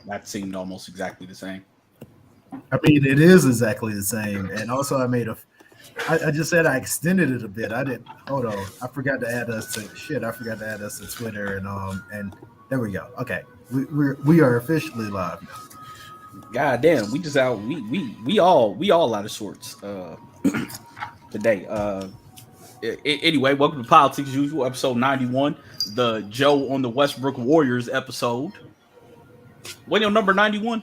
That seemed almost exactly the same. I mean, it is exactly the same. And also, I just said I extended it a bit. I didn't. Hold on. I forgot to add us to shit. I forgot to add us to Twitter and there we go. Okay, we are officially live now. God damn, we just out. We all out of sorts today. Anyway, welcome to Politics as Usual, episode 91, the Joe on the Westbrook Warriors episode. When your number 91?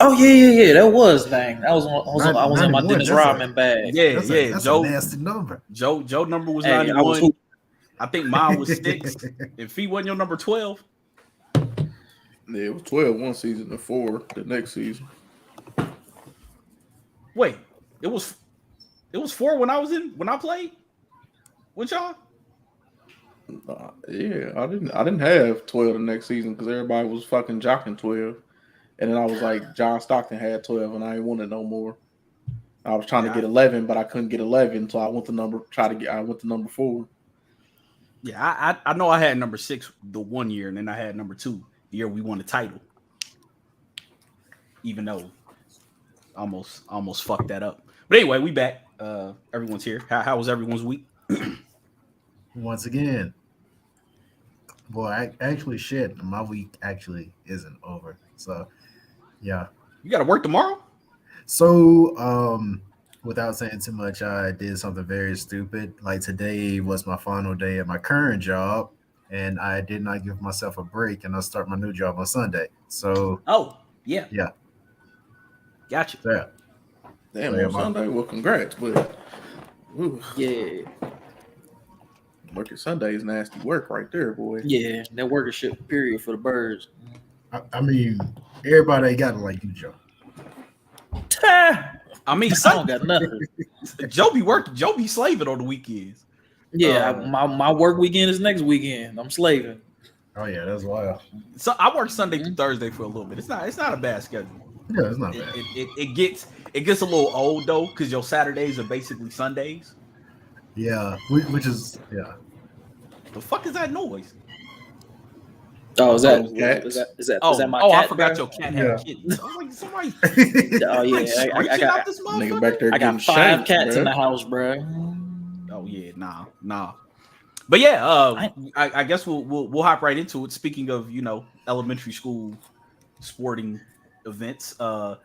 Oh yeah. That was dang. I was in my 91. Dennis Rodman bag. Yeah. That's a nasty number. Joe number was Hey, I was 91. hoop. I think mine was 6. If he wasn't your number 12, Yeah, it was 12 one season and 4 the next season. wait, it was 4 when I played with y'all. Yeah, I didn't have 12 the next season because everybody was fucking jocking 12. And then I was like, John Stockton had 12 and I ain't wanted no more. I was trying to get 11, but I couldn't get 11, so I went to number 4. Yeah, I know I had number 6 the one year, and then I had number 2 the year we won the title. Even though almost fucked that up. But anyway, we back. Everyone's here. How was everyone's week? Once again, boy, actually, shit. My week actually isn't over. So, yeah. You got to work tomorrow? So, without saying too much, I did something very stupid. Like today was my final day at my current job, and I did not give myself a break, and I start my new job on Sunday. So, Oh, yeah. Gotcha. yeah. Damn, Yeah, on Sunday? Well, congrats, but Yeah. working Sunday is nasty work right there, boy. Yeah. That workership period for the birds. I mean, everybody got it like you, Joe. I mean, I don't got nothing. Joe be working. Joe be slaving on the weekends. Yeah, my work weekend is next weekend. I'm slaving. Oh yeah, that's wild. So I work Sunday through Thursday for a little bit. It's not a bad schedule. Yeah, it's not bad. It gets a little old though because your Saturdays are basically Sundays. Yeah, which is The fuck is that noise? Oh, is that Cats. is that my I cat? forgot bro? your cat had kittens. I was like, somebody Oh yeah, like screeching I got out this Nigga motherfucker. back there I getting got 5 shanked, cats in bruh. the house, bro. Oh yeah, nah. But yeah, I guess we'll hop right into it. Speaking of elementary school sporting events, our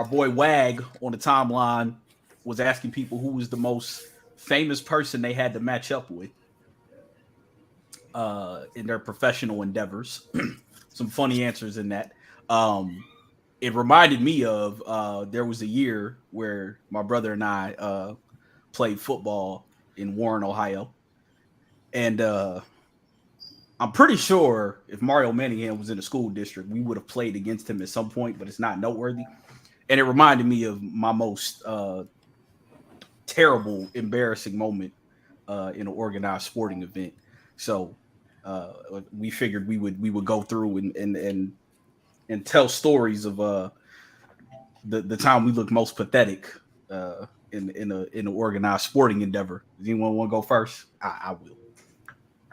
boy Wag on the timeline was asking people who was the most famous person they had to match up with in their professional endeavors. Some funny answers in that. It reminded me of there was a year where my brother and I played football in Warren, Ohio. And I'm pretty sure if Mario Manningham was in the school district, we would have played against him at some point, but it's not noteworthy. And it reminded me of my most terrible, embarrassing moment in an organized sporting event. So we figured we would go through and tell stories of the time we looked most pathetic in an organized sporting endeavor. Does anyone want to go first? I will.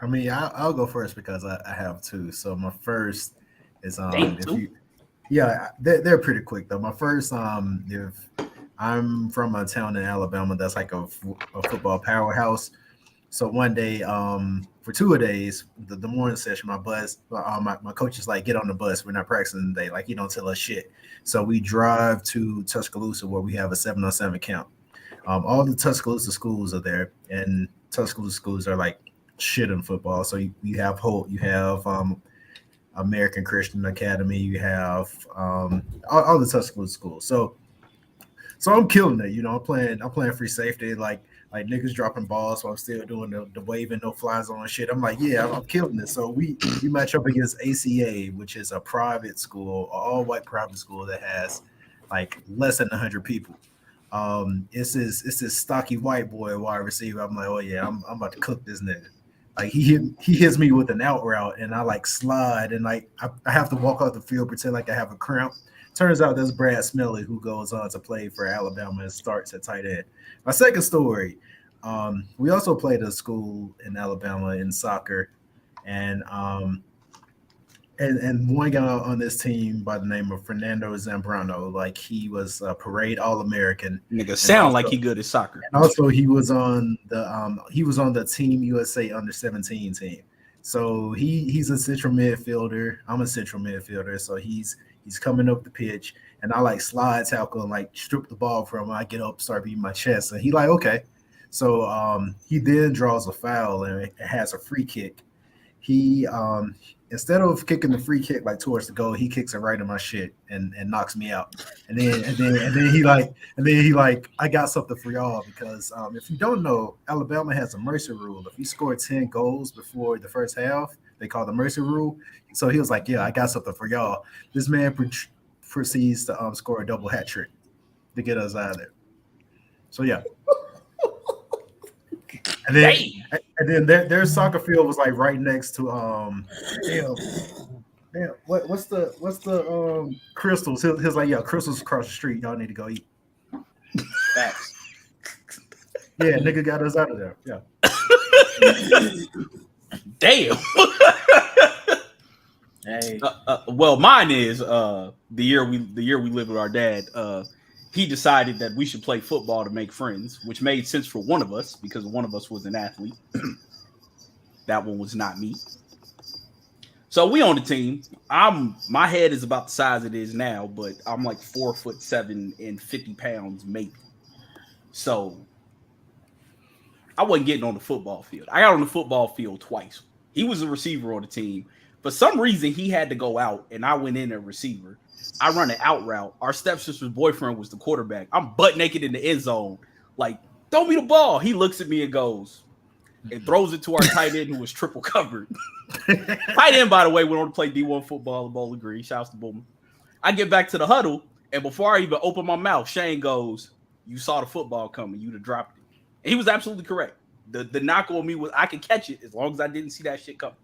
I mean, I'll go first because I have 2. So my first is Damn, if 2? you, yeah, they're pretty quick though. My first if I'm from a town in Alabama that's like a football powerhouse. So one day, for 2 days, the morning session, my coach is like, get on the bus. We're not practicing today. Like, you don't tell us shit. So we drive to Tuscaloosa where we have a 7-on-7 camp. All the Tuscaloosa schools are there, and Tuscaloosa schools are like shit in football. So you have Holt, you have American Christian Academy, you have all the Tuscaloosa schools. So I'm killing it. I'm playing free safety, like niggas dropping balls, so I'm still doing the waving, no fly zone shit. I'm like, yeah, I'm killing it. So we match up against ACA, which is a private school, an all-white private school that has like less than 100 people. It's this stocky white boy wide receiver. I'm like, oh yeah, I'm about to cook this nigga. Like he hits me with an out route, and I like slide, and like I have to walk off the field, pretend like I have a cramp. Turns out that's Brad Smelly, who goes on to play for Alabama and starts at tight end. My second story, we also played a school in Alabama in soccer, and and one guy on this team by the name of Fernando Zambrano, like he was a parade All-American. Nigga sound also, like he good at soccer. And also he was on the Team USA under-17 team. So he's a central midfielder. I'm a central midfielder. So he's coming up the pitch, and I like slide tackle and like strip the ball from him. I get up, start beating my chest, and he like, okay. So he then draws a foul and it has a free kick. He instead of kicking the free kick like towards the goal, he kicks it right in my shit and knocks me out. And then he like I got something for y'all because if you don't know, Alabama has a mercy rule. If you score 10 goals before the first half, they call the mercy rule. So he was like, yeah, I got something for y'all. This man proceeds to score a double hat trick to get us out of there. So yeah. And then their soccer field was like right next to what's the Crystals? He was like, yeah, Crystals across the street. Y'all need to go eat. Facts. Yeah, nigga got us out of there. Yeah. Damn. Hey. Well, mine is the year we lived with our dad. He decided that we should play football to make friends, which made sense for one of us because one of us was an athlete. That one was not me. So we on the team. My head is about the size it is now, but I'm like 4'7" and 50 pounds maybe. So I wasn't getting on the football field. I got on the football field twice. He was a receiver on the team. For some reason, he had to go out, and I went in a receiver. I run an out route. Our stepsister's boyfriend was the quarterback. I'm butt naked in the end zone. Like, throw me the ball. He looks at me and goes, and throws it to our tight end who was triple covered. Tight end, by the way, went on to play D1 football at Bowling Green. Shouts to Bowman. I get back to the huddle, and before I even open my mouth, Shane goes, you saw the football coming. You'd have dropped it. And he was absolutely correct. The knock on me was I could catch it as long as I didn't see that shit coming.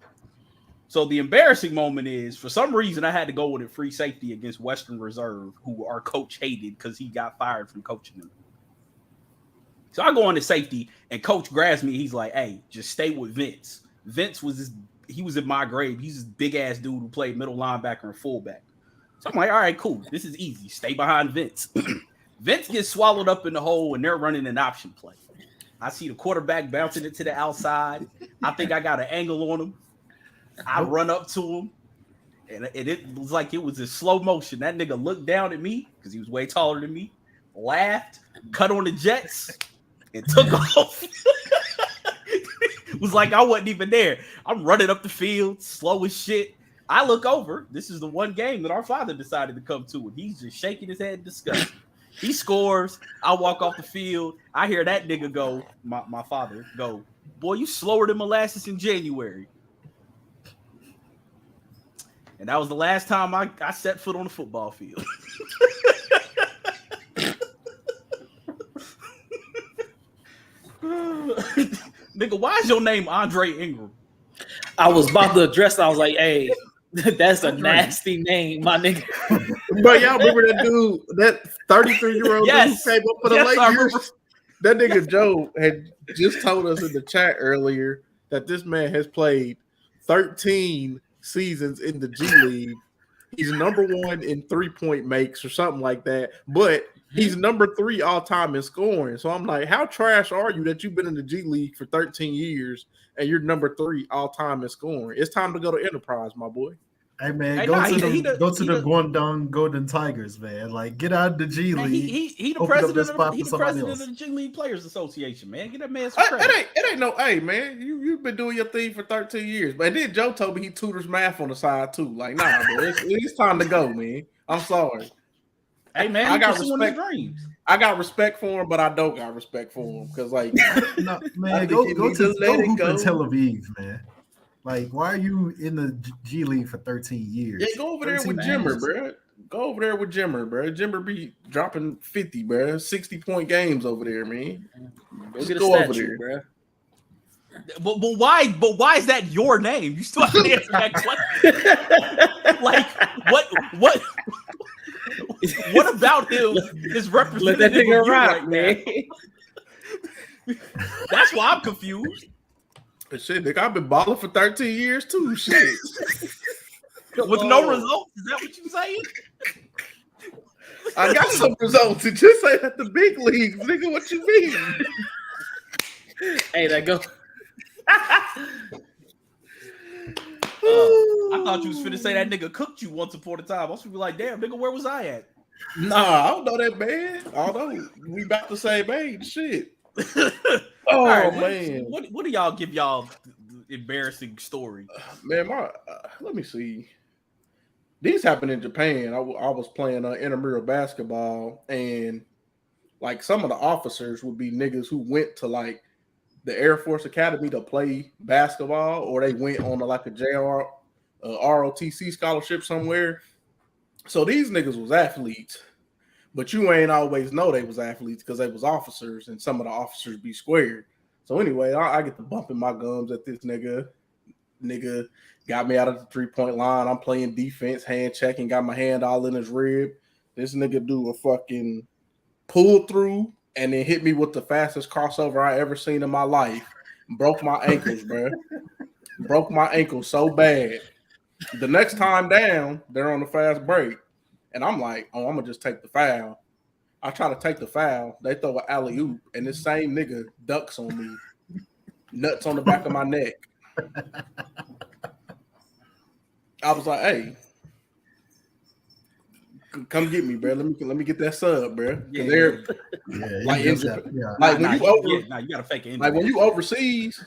So the embarrassing moment is, for some reason, I had to go with a free safety against Western Reserve, who our coach hated because he got fired from coaching them. So I go on to safety, and coach grabs me. He's like, hey, just stay with Vince. Vince he was in my grade. He's this big-ass dude who played middle linebacker and fullback. So I'm like, all right, cool. This is easy. Stay behind Vince. Vince gets swallowed up in the hole, and they're running an option play. I see the quarterback bouncing it to the outside. I think I got an angle on him. I run up to him, and it was like it was in slow motion. That nigga looked down at me because he was way taller than me, laughed, cut on the Jets, and took off. It was like I wasn't even there. I'm running up the field, slow as shit. I look over. This is the one game that our father decided to come to, and he's just shaking his head in disgust. He scores. I walk off the field. I hear that nigga go, my father go, boy, you slower than molasses in January. And that was the last time I set foot on the football field. Nigga, why is your name Andre Ingram? I was about to address it. I was like, hey, that's a nasty name, my nigga. But y'all remember that dude, that 33-year-old Yes. dude who came up for the Yes, I Lakers? That nigga Joe had just told us in the chat earlier that this man has played 13 seasons in the G League. He's number one in 3-point makes or something like that, but he's number 3 all time in scoring. So I'm like, how trash are you that you've been in the G League for 13 years and you're number 3 all time in scoring? It's time to go to Enterprise, my boy. Hey man, Hey, go nah, to he the the- Guangdong Golden Tigers, man. Like, get out of the G Man, League. he the Open up president this of spot he for the somebody president else. of the G League Players Association, man. Get that man some credit. It ain't no, hey man, you've been doing your thing for 13 years. But then Joe told me he tutors math on the side too. Like, nah, bro, it's time to go, man. I'm sorry. Hey man, I got pursuing his respect. dreams. I got respect for him, but I don't got respect for him because, like, No, I man, think go you go need to to let it hoop in go. Tel Aviv, man. Like, why are you in the G League for 13 years? yeah, go over there 13 with Jimmer, years. bro. Go over there with Jimmer, bro. Jimmer be dropping 50, bro. 60-point games over there, man. Go Just get a go over statue, there. bro. But why is that your name? You still have to answer that question. Like what about him is Let representative that of you nigga rock, right man. now? That's why I'm confused. But shit, nigga, I've been balling for 13 years too. Shit. With no results? Is that what you saying? I got some results. It just ain't at the big leagues, nigga. What you mean? Hey, that go. I thought you was finna say that nigga cooked you once upon a time. I was gonna be like, damn, nigga, where was I at? Nah, I don't know that man. Although we about the same age, shit. All right, man. What do y'all give y'all embarrassing story? Man, let me see. These happened in Japan. I was playing intramural basketball, and like some of the officers would be niggas who went to like the Air Force Academy to play basketball, or they went on like a ROTC scholarship somewhere. So these niggas was athletes, but you ain't always know they was athletes because they was officers, and some of the officers be squared. So anyway, I get to bumping my gums at this nigga. Nigga got me out of the 3-point line. I'm playing defense, hand checking, got my hand all in his rib. This nigga do a fucking pull through and then hit me with the fastest crossover I ever seen in my life. Broke my ankles, bro. Broke my ankles so bad. The next time down, they're on the fast break. And I'm like, oh, I'm going to just take the foul. I try to take the foul. They throw an alley-oop, and this same nigga ducks on me. Nuts on the back of my neck. I was like, hey, come get me, bro. Let me get that sub, bro. Yeah, like you gotta fake it. Like when you overseas,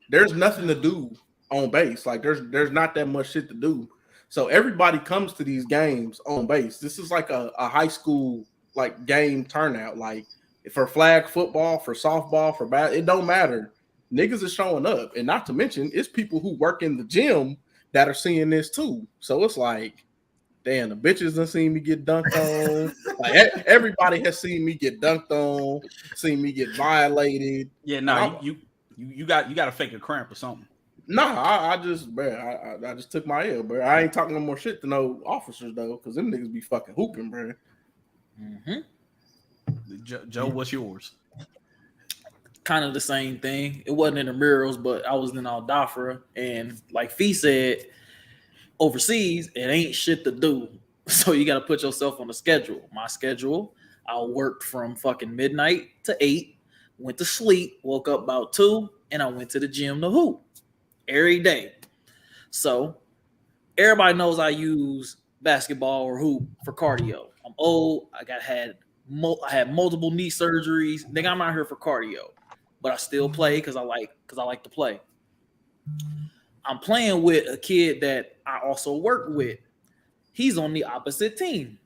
there's nothing to do on base. Like there's not that much shit to do. So everybody comes to these games on base. This is like a high school like game turnout. Like for flag football, for softball, for bat, it don't matter. Niggas are showing up, and not to mention, it's people who work in the gym that are seeing this too. So it's like, damn, the bitches done seen me get dunked on. Like everybody has seen me get dunked on, seen me get violated. Yeah, no, you got to fake a cramp or something. Nah, I just, bro, I just took my L, bro. I ain't talking no more shit to no officers though, because them niggas be fucking hooping, bro. Mm-hmm. Joe, what's yours? Kind of the same thing. It wasn't in the murals, but I was in Al Dhafra, and like Fee said, overseas it ain't shit to do. So you got to put yourself on the schedule. My schedule, I worked from fucking midnight to 8, went to sleep, woke up about 2, and I went to the gym to hoop every day. So everybody knows I use basketball or hoop for cardio. I'm old. I had multiple knee surgeries. Nigga, I'm out here for cardio. But I still play because I like to play. I'm playing with a kid that I also work with. He's on the opposite team.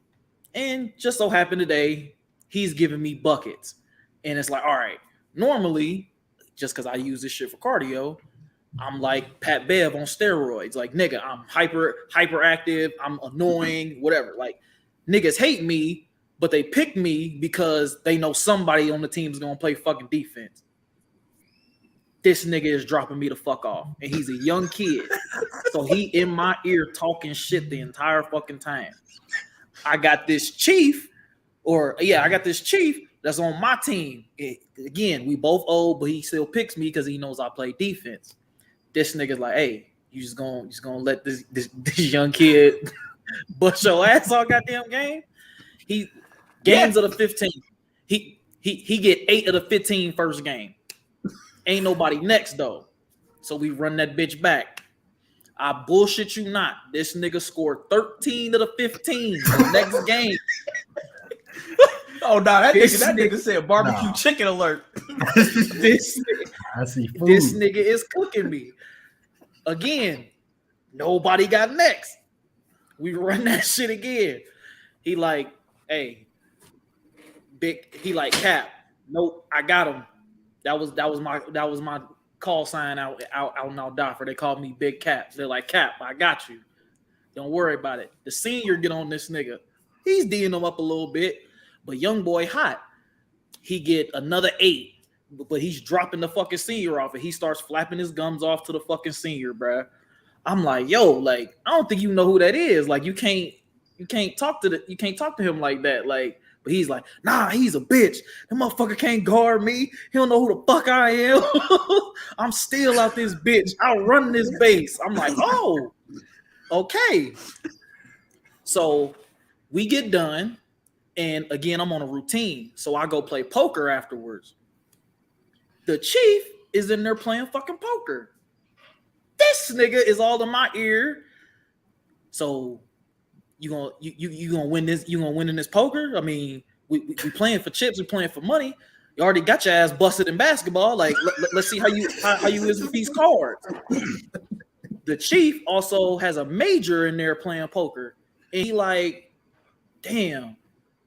And just so happened today, he's giving me buckets. And it's like, all right, normally, just because I use this shit for cardio, I'm like Pat Bev on steroids. Like, nigga, I'm hyperactive, I'm annoying, whatever. Like, niggas hate me, but they pick me because they know somebody on the team is going to play fucking defense. This nigga is dropping me the fuck off. And he's a young kid. So he in my ear talking shit the entire fucking time. I got this chief that's on my team. Again, we both old, but he still picks me because he knows I play defense. This nigga's like, hey, you just gonna let this young kid bust your ass all goddamn game? Games of the 15. He get 8 of the 15 first game. Ain't nobody next though. So we run that bitch back. I bullshit you not. This nigga scored 13 of the 15 the next game. Oh no, that nigga said barbecue chicken alert. This nigga is cooking me. Again, nobody got next. We run that shit again. He like, hey, big. He like Cap. Nope, I got him. That was my call sign out in Al Dhafra. They called me Big Cap. They're like, Cap, I got you. Don't worry about it. The senior get on this nigga. He's D'ing him up a little bit, but young boy hot. He get another 8, but he's dropping the fucking senior off, and he starts flapping his gums off to the fucking senior, bruh. I'm like, yo, like, I don't think you know who that is. Like, you can't talk to him like that. Like, but he's like, nah, he's a bitch. That motherfucker can't guard me. He don't know who the fuck I am. I'm still out this bitch. I'll run this base. I'm like, oh. Okay. So we get done, and again, I'm on a routine. So I go play poker afterwards. The chief is in there playing fucking poker. This nigga is all in my ear. So you gonna win this? You gonna win in this poker? I mean, we playing for chips. We playing for money. You already got your ass busted in basketball. Like, let's see how you is with these cards. The chief also has a major in there playing poker, and he like, damn,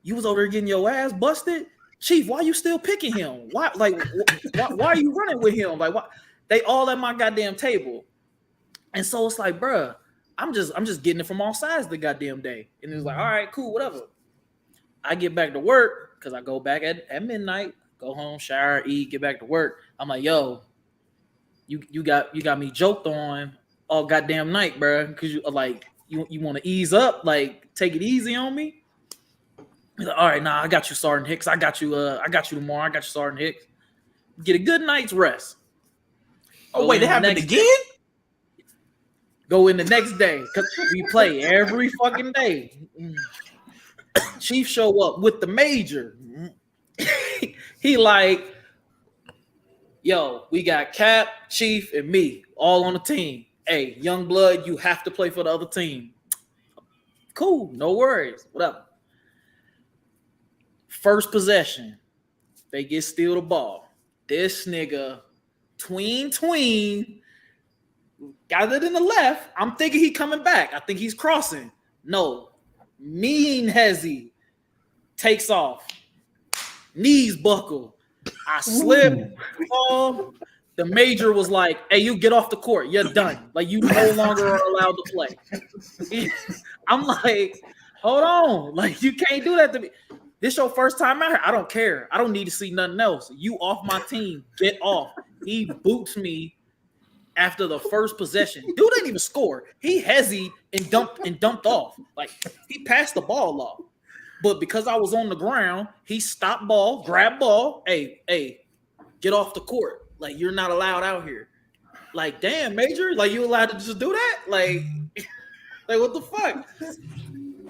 you was over there getting your ass busted, chief. Why you still picking him? Why are you running with him? Like, why? They all at my goddamn table, and so it's like, bruh, I'm just getting it from all sides the goddamn day, and it's like, all right, cool, whatever. I get back to work because I go back at midnight, go home, shower, eat, get back to work. I'm like, yo, you got me joked on all goddamn night, bro, because you like you want to ease up, like take it easy on me. He's like, all right, nah, I got you, Sergeant Hicks. I got you tomorrow. I got you, Sergeant Hicks. Get a good night's rest. Oh, wait, it happened again? Go in the next day because we play every fucking day. Chief show up with the major. He like, yo, we got Cap, Chief, and me all on the team. Hey, young blood, you have to play for the other team. Cool, no worries. Whatever. First possession, they get steal the ball. This nigga, tween, got it in the left. I'm thinking he coming back. I think he's crossing. No, mean hezzy takes off. Knees buckle. I slip, fall. The major was like, hey, you get off the court. You're done. Like, you no longer are allowed to play. I'm like, hold on. Like, you can't do that to me. This your first time out here. I don't care. I don't need to see nothing else. You off my team. Get off. He boots me after the first possession. Dude didn't even score. He hezzied and dumped off. Like, he passed the ball off. But because I was on the ground, he stopped ball, grabbed ball. Hey, get off the court. Like, you're not allowed out here. Like, damn, Major, like, you allowed to just do that? Like what the fuck?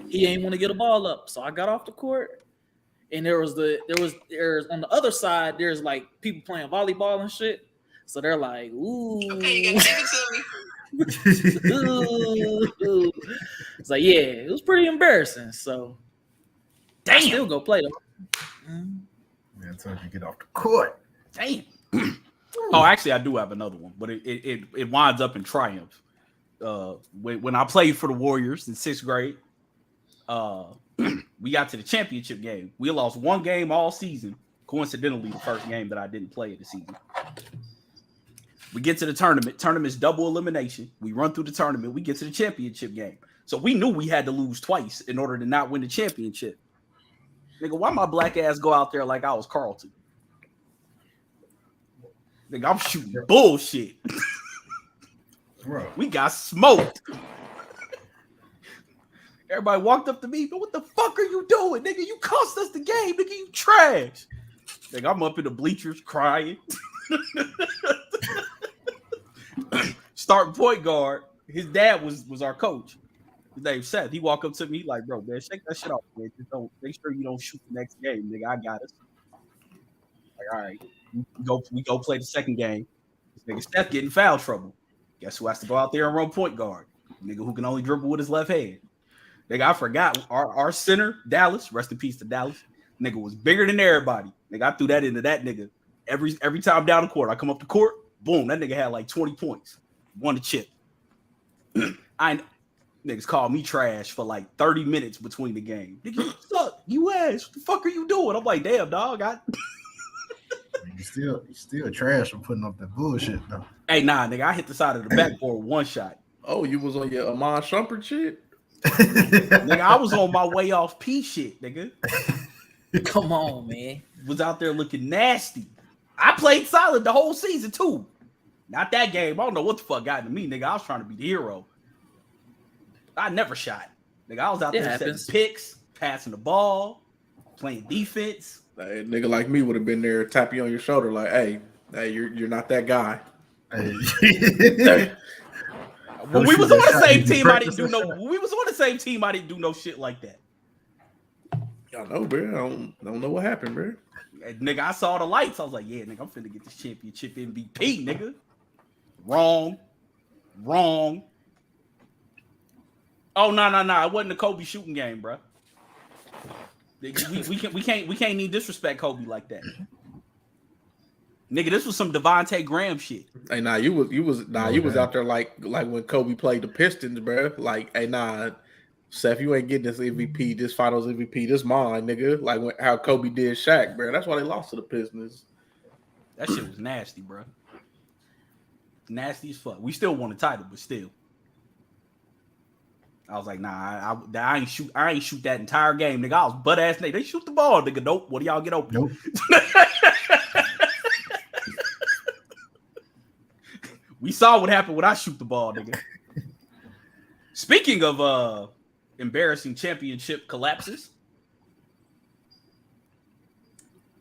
He ain't want to get a ball up, so I got off the court. And there's on the other side, there's like people playing volleyball and shit. So they're like, ooh. Okay, you gotta give it to me. Ooh. It's like, yeah, it was pretty embarrassing. So Damn. I still go play though. Man, until you get off the court. Damn. Oh, actually, I do have another one, but it winds up in triumph. When I played for the Warriors in 6th grade, we got to the championship game. We lost one game all season. Coincidentally, the first game that I didn't play of the season. We get to the tournament. Tournament's double elimination. We run through the tournament. We get to the championship game. So we knew we had to lose twice in order to not win the championship. Nigga, why my black ass go out there like I was Carlton? Nigga, I'm shooting bullshit. Bro. We got smoked. Everybody walked up to me, but what the fuck are you doing? Nigga, you cost us the game. Nigga, you trash. Nigga, I'm up in the bleachers crying. Starting point guard. His dad was our coach. His name Seth. He walked up to me like, bro, man, shake that shit off, man. Just don't make sure you don't shoot the next game, nigga. I got us. Like, all right, we go play the second game. This nigga Steph getting foul trouble. Guess who has to go out there and run point guard? Nigga who can only dribble with his left hand. Nigga, I forgot our center, Dallas. Rest in peace to Dallas. Nigga was bigger than everybody. Nigga, I threw that into that nigga. Every time down the court, I come up the court, boom, that nigga had like 20 points. Won the chip. Niggas called me trash for like 30 minutes between the game. Nigga, you suck. You ass. What the fuck are you doing? I'm like, damn, dog. You still trash for putting up that bullshit though. Hey, nah, nigga, I hit the side of the backboard one shot. Oh, you was on your Amon Shumpert shit? Nigga, I was on my way off P shit, nigga. Come on, man. Was out there looking nasty. I played solid the whole season too. Not that game. I don't know what the fuck got into me, nigga. I was trying to be the hero. I never shot. Nigga, I was out there setting picks, passing the ball, playing defense. A nigga like me would have been there, tap you on your shoulder, like, hey, you're not that guy. Hey. When Go we was shoot on that the shot, same you team, I practice didn't do that no. shot. When we was on the same team, I didn't do no shit like that. I know, bro. I don't know what happened, bro. Nigga, I saw the lights. I was like, yeah, nigga, I'm finna get this championship MVP, nigga. Wrong. Oh no! It wasn't the Kobe shooting game, bro. We can't even disrespect Kobe like that. Nigga, this was some Devontae Graham shit. Hey, you was out there like when Kobe played the Pistons, bro. Like, hey, Seth, you ain't getting this MVP, this Finals MVP, this mine, nigga. Like how Kobe did Shaq, bro. That's why they lost to the Pistons. That shit was nasty, bro. Nasty as fuck. We still won the title, but still. I was like, nah, I ain't shoot that entire game, nigga. I was butt ass nigga. They shoot the ball, nigga. Nope. What do y'all get open? Nope. We saw what happened when I shoot the ball, nigga. Speaking of embarrassing championship collapses,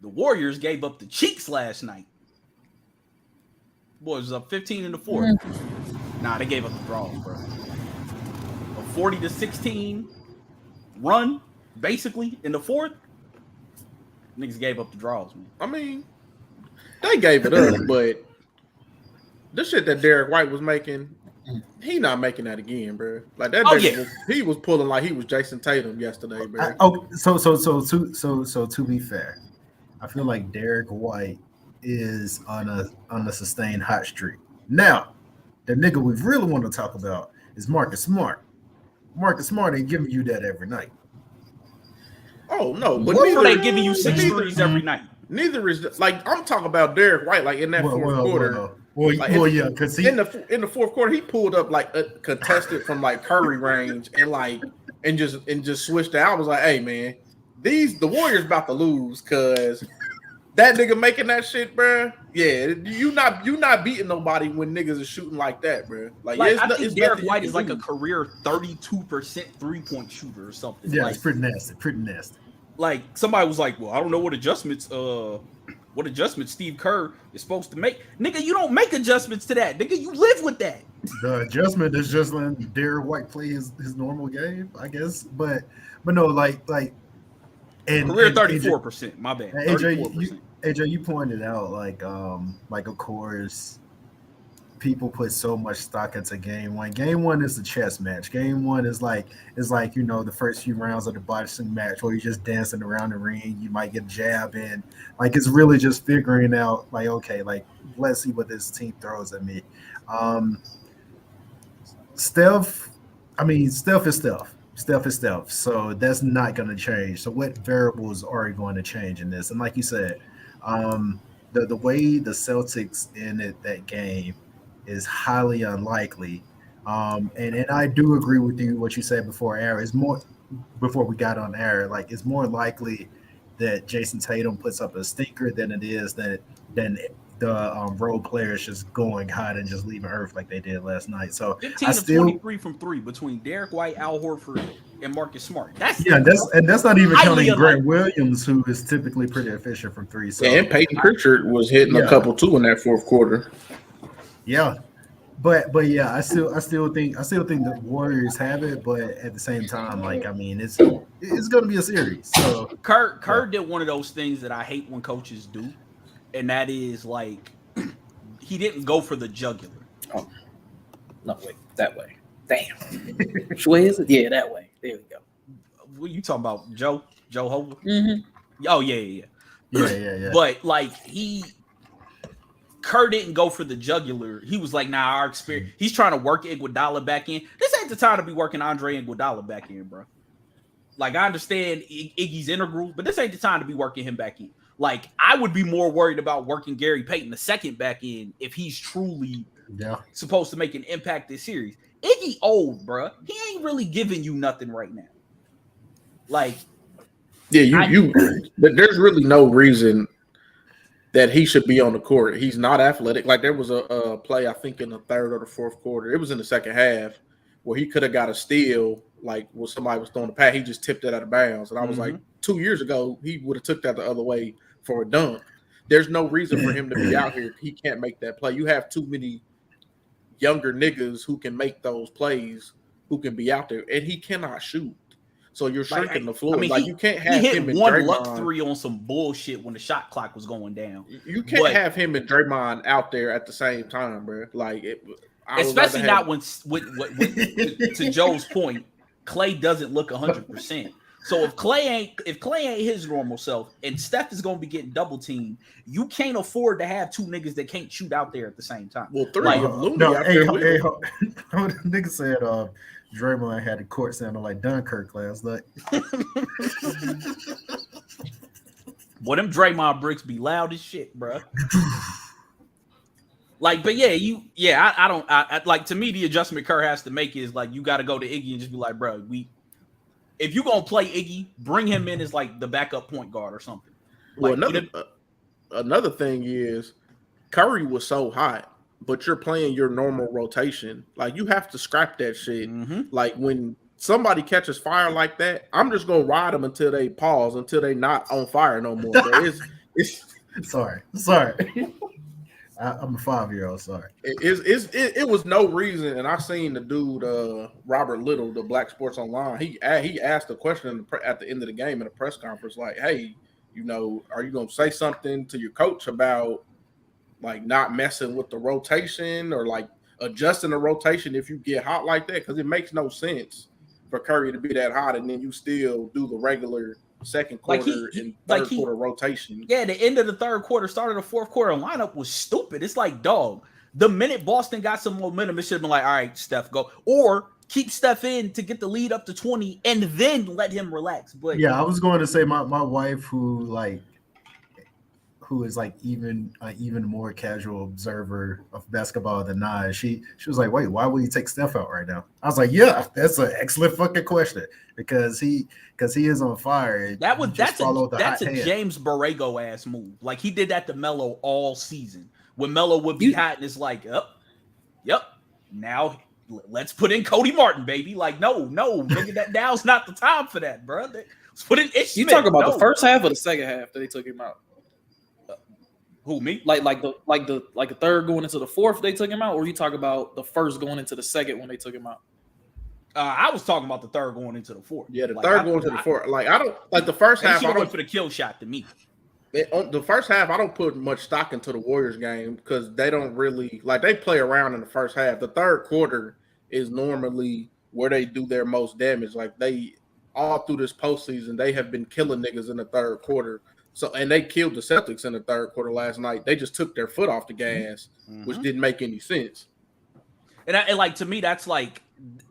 the Warriors gave up the cheeks last night. Boys was up 15 in the fourth. Nah, they gave up the draws, bro. A 40-16 run, basically, in the fourth. Niggas gave up the draws, man. I mean, they gave it up, but the shit that Derek White was making, he not making that again, bro. Like that, he was pulling like he was Jason Tatum yesterday, bro. So to be fair, I feel like Derek White is on a sustained hot streak. Now, the nigga we really want to talk about is Marcus Smart. Marcus Smart ain't giving you that every night. Oh no, but neither they giving you 6 threes every night. Neither is like I'm talking about Derek White, like in that fourth quarter. Yeah, because in the fourth quarter he pulled up like a contested from like Curry range and just switched out. I was like, hey man, the Warriors about to lose because that nigga making that shit, bro. Yeah, you not beating nobody when niggas are shooting like that, bro. Like I think Derek White is like a career 32% 3-point shooter or something. Yeah, like, it's pretty nasty. Like somebody was like, well, I don't know what adjustments Steve Kerr is supposed to make. Nigga, you don't make adjustments to that. Nigga, you live with that. The adjustment is just letting Derek White play his normal game, I guess. But no, and career 34%. My bad. AJ, you pointed out like of course people put so much stock into game one. Game one is a chess match. Game one is like the first few rounds of the boxing match where you're just dancing around the ring. You might get a jab in. Like it's really just figuring out like, okay, like let's see what this team throws at me. Steph is Steph. Steph is Steph. So that's not going to change. So what variables are going to change in this? And like you said, the way the Celtics ended that game is highly unlikely. And I do agree with you what you said before air. Is more before we got on air. Like it's more likely that Jason Tatum puts up a stinker than it is than the role players just going hot and just leaving Earth like they did last night. So 15 of 23 from three between Derek White, Al Horford, and Marcus Smart. That's not even counting Grant Williams, who is typically pretty efficient from three. So and Peyton Pritchard was hitting a couple too in that fourth quarter. Yeah. But yeah, I still think the Warriors have it, but at the same time, like I mean, it's gonna be a series. So Kerr did one of those things that I hate when coaches do, and that is like he didn't go for the jugular. Oh no, wait, that way. Damn. Which way is it? Yeah, that way. There we go. What are you talking about, Joe Hova? Mm-hmm. Oh yeah. But like Kerr didn't go for the jugular. He was like, nah, our experience. He's trying to work Iguodala back in. This ain't the time to be working Andre Iguodala back in, bro. Like, I understand Iggy's integral, but this ain't the time to be working him back in. Like, I would be more worried about working Gary Payton II back in if he's truly supposed to make an impact this series. Iggy old, bro. He ain't really giving you nothing right now. Like, yeah, but there's really no reason that he should be on the court. He's not athletic. Like there was a play, I think in the third or the fourth quarter. It was in the second half where he could have got a steal, like when somebody was throwing the pass. He just tipped it out of bounds. And I was like, 2 years ago, he would have took that the other way for a dunk. There's no reason for him to be out here. He can't make that play. You have too many younger niggas who can make those plays, who can be out there, and he cannot shoot. So you're shrinking the floor. You can't have he hit him and one Draymond. luck three on some bullshit when the shot clock was going down. You can't have him and Draymond out there at the same time, bro. Especially not when to Joe's point, Klay doesn't look 100%. So if Klay ain't his normal self, and Steph is gonna be getting double teamed, you can't afford to have two niggas that can't shoot out there at the same time. Well, three of Looney out there. Nigga said Draymond had the court sounding like Dunkirk last night. Boy, them Draymond bricks be loud as shit, bro. But yeah, I don't to me the adjustment Kerr has to make is like you got to go to Iggy and just be like, bro, if you gonna play Iggy, bring him in as like the backup point guard or something. Well, another thing is Curry was so hot, but you're playing your normal rotation. Like you have to scrap that shit. Mm-hmm. Like when somebody catches fire like that, I'm just gonna ride them until they pause, until they not on fire no more. It's sorry. I'm a 5-year-old. Sorry. It was no reason, and I seen the dude Robert Little, the Black Sports Online. He asked a question at the end of the game in a press conference, like, "Hey, are you gonna say something to your coach about like not messing with the rotation or like adjusting the rotation if you get hot like that? Because it makes no sense for Curry to be that hot and then you still do the regular second quarter and third quarter rotation." Yeah, the end of the third quarter, start of the fourth quarter lineup was stupid. It's like, dog, the minute Boston got some momentum, it should have been like, all right, Steph, go. Or keep Steph in to get the lead up to 20 and then let him relax. But yeah, I was going to say my wife who is like even more casual observer of basketball than I, she was like, wait, why would you take Steph out right now? I was like, yeah, that's an excellent fucking question because he is on fire. That's a James Borrego ass move. Like he did that to Melo all season. When Melo would be hot and it's like, yep. Now let's put in Cody Martin, baby. Like, no, nigga, that now's not the time for that, bro. Let's put in Ish You Smith. talk about the first half or the second half that they took him out? Who, me? Like the third going into the fourth they took him out, or you talk about the first going into the second when they took him out? I was talking about the third going into the fourth. Yeah, the third going to the fourth. Like I don't like the first half. I went for the kill shot to me. The first half, I don't put much stock into the Warriors game because they don't really they play around in the first half. The third quarter is normally where they do their most damage. Like they all through this postseason, they have been killing niggas in the third quarter. So and they killed the Celtics in the third quarter last night. They just took their foot off the gas, which didn't make any sense. And like to me, that's like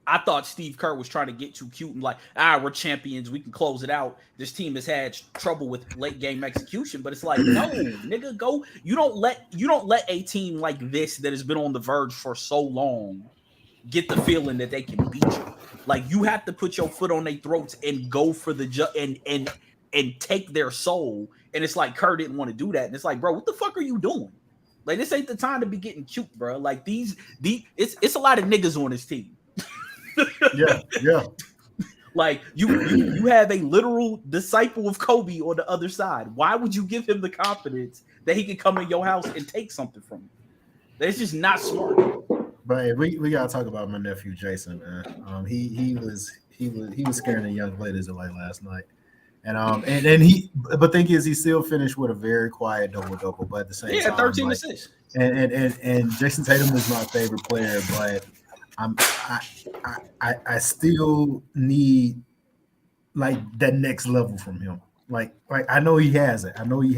I thought Steve Kerr was trying to get too cute and like, we're champions, we can close it out. This team has had trouble with late game execution, but it's like, no, nigga, go. You don't let a team like this that has been on the verge for so long get the feeling that they can beat you. Like you have to put your foot on their throats and go for the and take their soul. And it's like Kerr didn't want to do that. And it's like, bro, what the fuck are you doing? Like this ain't the time to be getting cute, bro. Like it's a lot of niggas on this team. Yeah. Like you have a literal disciple of Kobe on the other side. Why would you give him the confidence that he can come in your house and take something from you? That's just not smart. But we gotta talk about my nephew Jason, man. He was scaring the young ladies away last night. And but thing is, he still finished with a very quiet double. But at the same time, 13 assists. And Jason Tatum is my favorite player, but I still need like that next level from him. Like I know he has it. We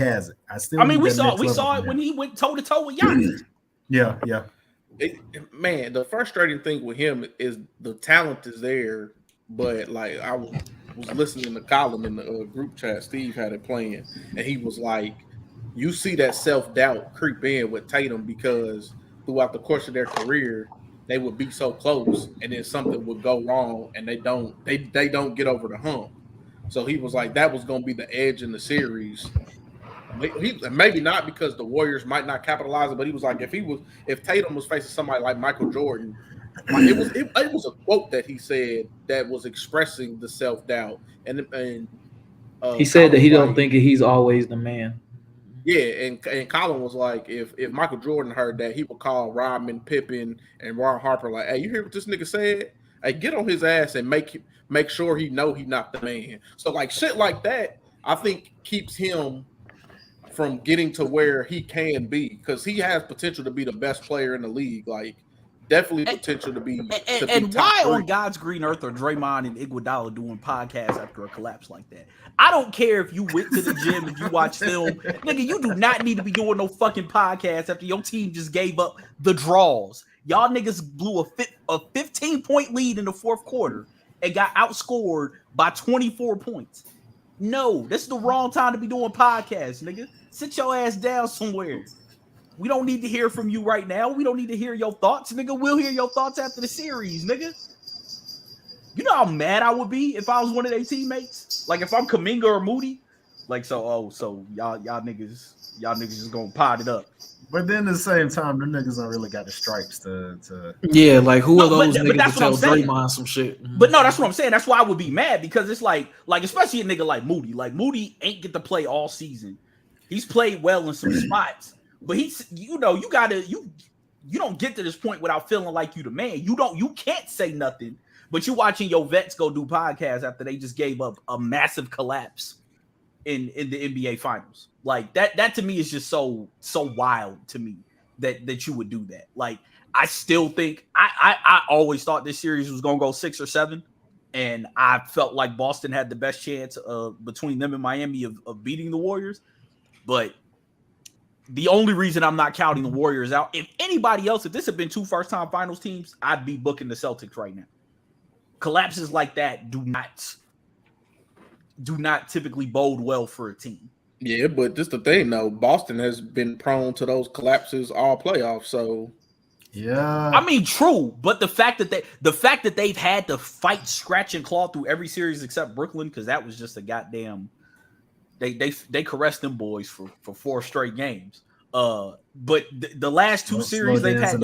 saw it when he went toe to toe with Giannis. Yeah. Man, the frustrating thing with him is the talent is there, but like I was listening to Colin in the group chat. Steve had it playing, and he was like, "You see that self-doubt creep in with Tatum because throughout the course of their career, they would be so close, and then something would go wrong, and they don't get over the hump." So he was like, "That was going to be the edge in the series." Maybe not because the Warriors might not capitalize it, but he was like, if Tatum was facing somebody like Michael Jordan. Like it was a quote that he said that was expressing the self-doubt, and he said that he don't think he's always the man. Yeah, and Colin was like, if Michael Jordan heard that, he would call Rodman, Pippen, and Ron Harper like, "Hey, you hear what this nigga said? Hey, get on his ass and make sure he know he not the man." So like shit like that, I think keeps him from getting to where he can be because he has potential to be the best player in the league. Like definitely potential to be. And why on God's green earth are Draymond and Iguodala doing podcasts after a collapse like that? I don't care if you went to the gym and you watch film, nigga. You do not need to be doing no fucking podcast after your team just gave up the draws. Y'all niggas blew a 15-point lead in the fourth quarter and got outscored by 24 points. No, this is the wrong time to be doing podcasts, nigga. Sit your ass down somewhere. We don't need to hear from you right now. We don't need to hear your thoughts, nigga. We'll hear your thoughts after the series, nigga. You know how mad I would be if I was one of their teammates? Like if I'm Kuminga or Moody? Like so y'all niggas just gonna pot it up. But then at the same time, the niggas don't really got the stripes to Yeah, like who are those but niggas that's to tell what I'm saying. Draymond some shit? But no, that's what I'm saying. That's why I would be mad because it's like especially a nigga like Moody. Like Moody ain't get to play all season. He's played well in some spots, but he's you don't get to this point without feeling like you the man. You can't say nothing, but you watching your vets go do podcasts after they just gave up a massive collapse in the NBA finals. Like that to me is just so wild to me that you would do that. Like I still think I always thought this series was gonna go 6 or 7, and I felt like Boston had the best chance between them and Miami of beating the Warriors. But the only reason I'm not counting the Warriors out, if anybody else, if this had been 2 first-time finals teams, I'd be booking the Celtics right now. Collapses like that do not typically bode well for a team. Yeah, but this the thing though. Boston has been prone to those collapses all playoffs. So yeah. I mean, true, but the fact that they've had to fight, scratch, and claw through every series except Brooklyn, because that was just a goddamn. They caressed them boys for 4 straight games. But the last 2 series they've had.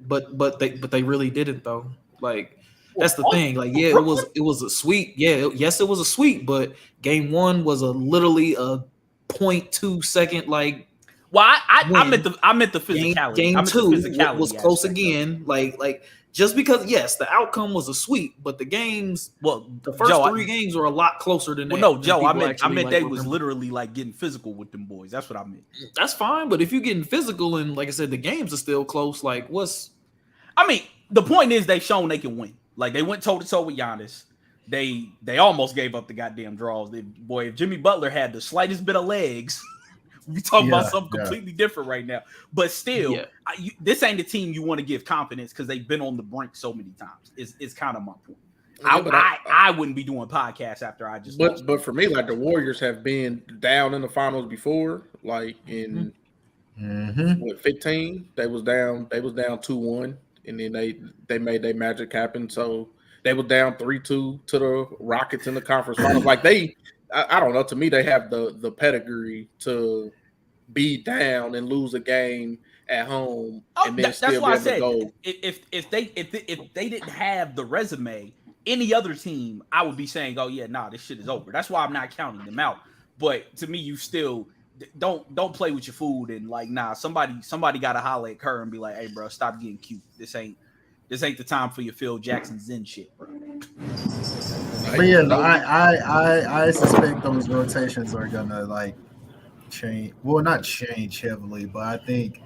But they really didn't though. Like that's the thing. Like yeah, it was a sweep. Yeah, yes, it was a sweep. But game 1 was literally a 0.2 second like. Well, I meant the physicality. Game 2 was close again. Like. Just because, yes, the outcome was a sweep, but the games, the first 3 games were a lot closer than that. Well, no, Joe, I meant they was literally like getting physical with them boys. That's what I meant. That's fine, but if you're getting physical and, like I said, the games are still close, like what's? I mean, the point is they've shown they can win. Like they went toe to toe with Giannis. They almost gave up the goddamn draws. If Jimmy Butler had the slightest bit of legs. We talking about something completely different right now, but still, this ain't the team you want to give confidence because they've been on the brink so many times. It's kind of my point. I wouldn't be doing podcasts after I just. But for me, like the Warriors have been down in the finals before, like in 15, they was down 2-1, and then they made their magic happen. So they was down 3-2 to the Rockets in the conference finals. Like I don't know. To me, they have the pedigree to be down and lose a game at home, and then still be able to go. If they didn't have the resume, any other team, I would be saying, "Oh yeah, nah, this shit is over." That's why I'm not counting them out. But to me, you still don't play with your food and like, nah. Somebody got to holler at Kerr and be like, "Hey, bro, stop getting cute. This ain't the time for your Phil Jackson Zen shit, bro." But yeah, no, I suspect those rotations are gonna like change. Well, not change heavily, but I think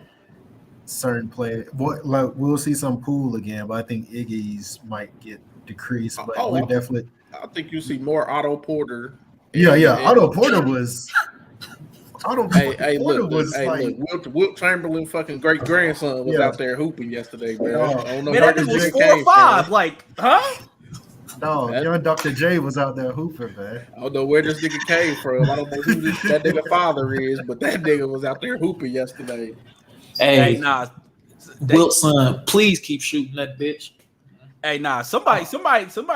certain players. Like we'll see some Poole again, but I think Iggy's might get decreased. But definitely. I think you see more Otto Porter. Otto Porter was. Wilt Chamberlain, fucking great grandson, was out there hooping yesterday, man. I don't know that nigga was 4 or 5. Like, huh? No, young Dr. J was out there hooping, man. I don't know where this nigga came from. I don't know who that nigga father is, but that nigga was out there hooping yesterday. Hey, nah. Wilson, please keep shooting that bitch. Hey, nah. Somebody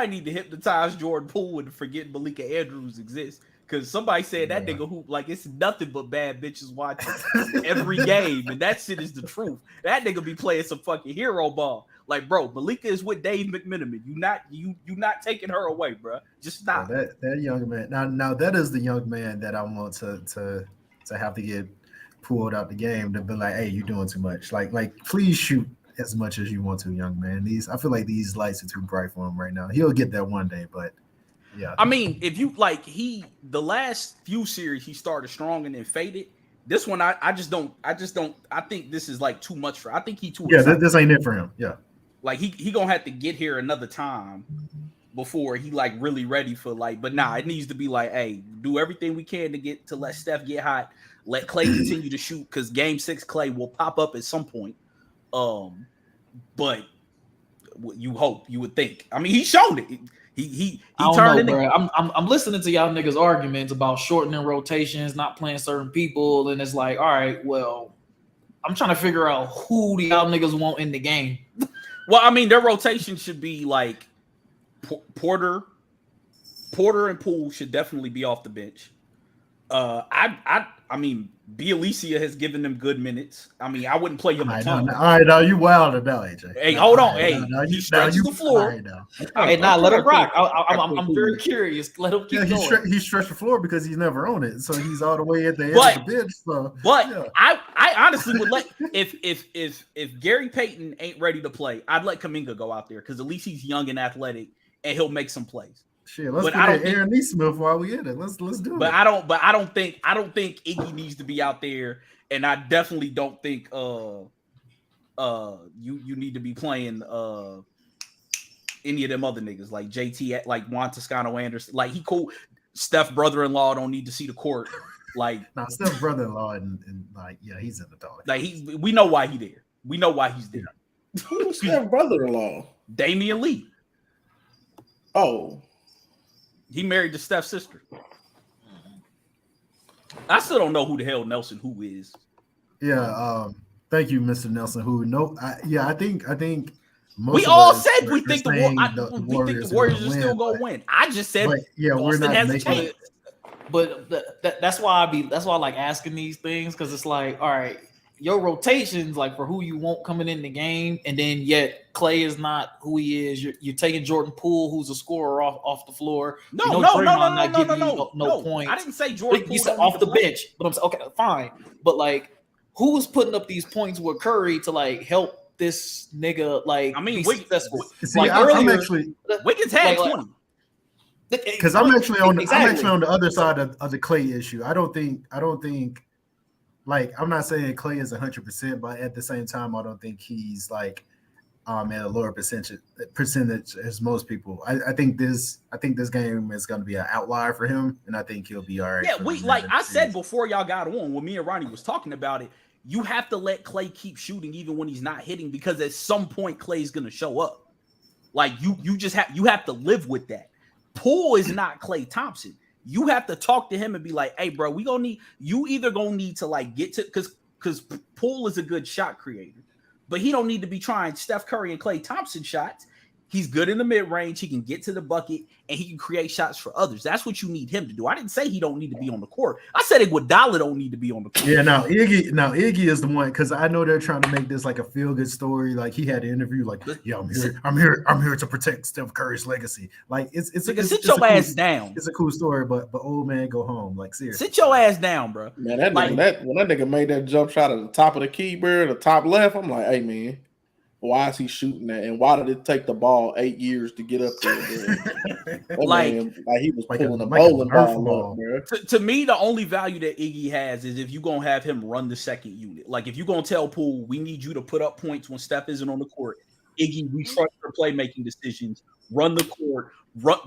need to hypnotize Jordan Poole and forget Malika Andrews exists. Because somebody said that nigga hoop like it's nothing but bad bitches watching every game. And that shit is the truth. That nigga be playing some fucking hero ball. Like, bro, Malika is with Dave McMenamin. You not taking her away, bro. Just stop. That young man. Now that is the young man that I want to have to get pulled out the game to be like, hey, you're doing too much. Like please shoot as much as you want to, young man. I feel like these lights are too bright for him right now. He'll get that one day, but yeah. I mean, if you like, the last few series he started strong and then faded. This one, I just don't. I think this is like too much for. I think he too. Yeah, this ain't it for him. Yeah, like he gonna have to get here another time before he like really ready for like. But nah, it needs to be like, hey, do everything we can to let Steph get hot. Let Clay continue to shoot because Game 6 Clay will pop up at some point. But you would think. I mean, he's shown it. He turned know, bro. I'm listening to y'all niggas arguments about shortening rotations, not playing certain people, and it's like, all right, well, I'm trying to figure out who do y'all niggas want in the game. Well, I mean, their rotation should be like Porter and Poole should definitely be off the bench. I mean, Bielisa has given them good minutes. I mean, I wouldn't play him a ton. All right, now you wilded out, AJ. Hey, hold on. Hey, he stretches the floor. Hey, let him rock. I'm very curious. Let him keep going. He stretched the floor because he's never on it, so he's all the way at the end of the bench. So, but yeah. I honestly would let if Gary Payton ain't ready to play, I'd let Kuminga go out there because at least he's young and athletic and he'll make some plays. Shit, let's get Aaron Neesmith while we in it. Let's do it. I don't think Iggy needs to be out there, and I definitely don't think you need to be playing any of them other niggas like JT, like Juan Toscano Anderson. Like he cool. Steph brother-in-law don't need to see the court. Like Steph brother-in-law and like he's in the dog. Like we know why he there. We know why he's there. Who's Steph brother-in-law? Damian Lee. Oh. He married to Steph's sister. I still don't know who the hell Nelson Who is. Yeah, thank you, Mr. Nelson Who. No, I think most we of all us said we are think saying the Warriors are still gonna win. I just said we're not has making a chance. But that's why I like asking these things because it's like, all right, your rotations like for who you want coming in the game, and then yet Clay is not who he is. You're taking Jordan Poole, who's a scorer off the floor. No, no points. I didn't say Jordan Poole. You said off the bench, but I'm saying okay, fine. But like, who's putting up these points with Curry to like help this nigga like be successful? Wiggins had 20. Because I'm actually on the other side of the Clay issue. I don't think. Like, I'm not saying Clay is 100%, but at the same time, I don't think he's like at a lower percentage as most people. I think this game is going to be an outlier for him, and I think he'll be all right. Yeah, I said before y'all got on when me and Ronnie was talking about it, you have to let Clay keep shooting even when he's not hitting because at some point Clay's going to show up. Like you have to live with that. Poole is not Klay Thompson. You have to talk to him and be like, hey, bro, you either gonna need to like get to because Poole is a good shot creator, but he don't need to be trying Steph Curry and Klay Thompson shots. He's good in the mid-range. He can get to the bucket and he can create shots for others. That's what you need him to do. I didn't say he don't need to be on the court. I said Iguodala don't need to be on the court. Yeah, Iggy is the one because I know they're trying to make this like a feel-good story. Like he had an interview, like, yeah, I'm here to protect Steph Curry's legacy. Like sit your ass down. It's a cool story, but old man go home. Like seriously, sit your ass down, bro. Man, when that nigga made that jump shot at the top of the key, bro, the top left, I'm like, hey man. Why is he shooting that? And why did it take the ball 8 years to get up there? Like he was pulling a bowling ball. To me, the only value that Iggy has is if you're going to have him run the second unit. Like if you're going to tell Poole, we need you to put up points when Steph isn't on the court. Iggy, we trust your playmaking decisions. Run the court.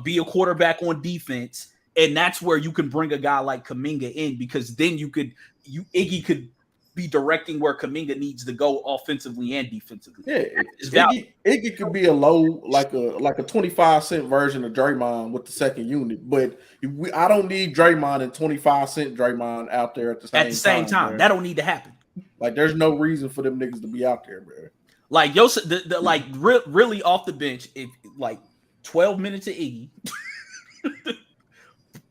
Be a quarterback on defense. And that's where you can bring a guy like Kuminga in because then Iggy could be directing where Kuminga needs to go offensively and defensively. Yeah, Iggy could be a low, like a 25-cent version of Draymond with the second unit, but I don't need Draymond and 25-cent Draymond out there at the same time. Bro. That don't need to happen. Like, there's no reason for them niggas to be out there, bro. Like, really off the bench, if like 12 minutes of Iggy,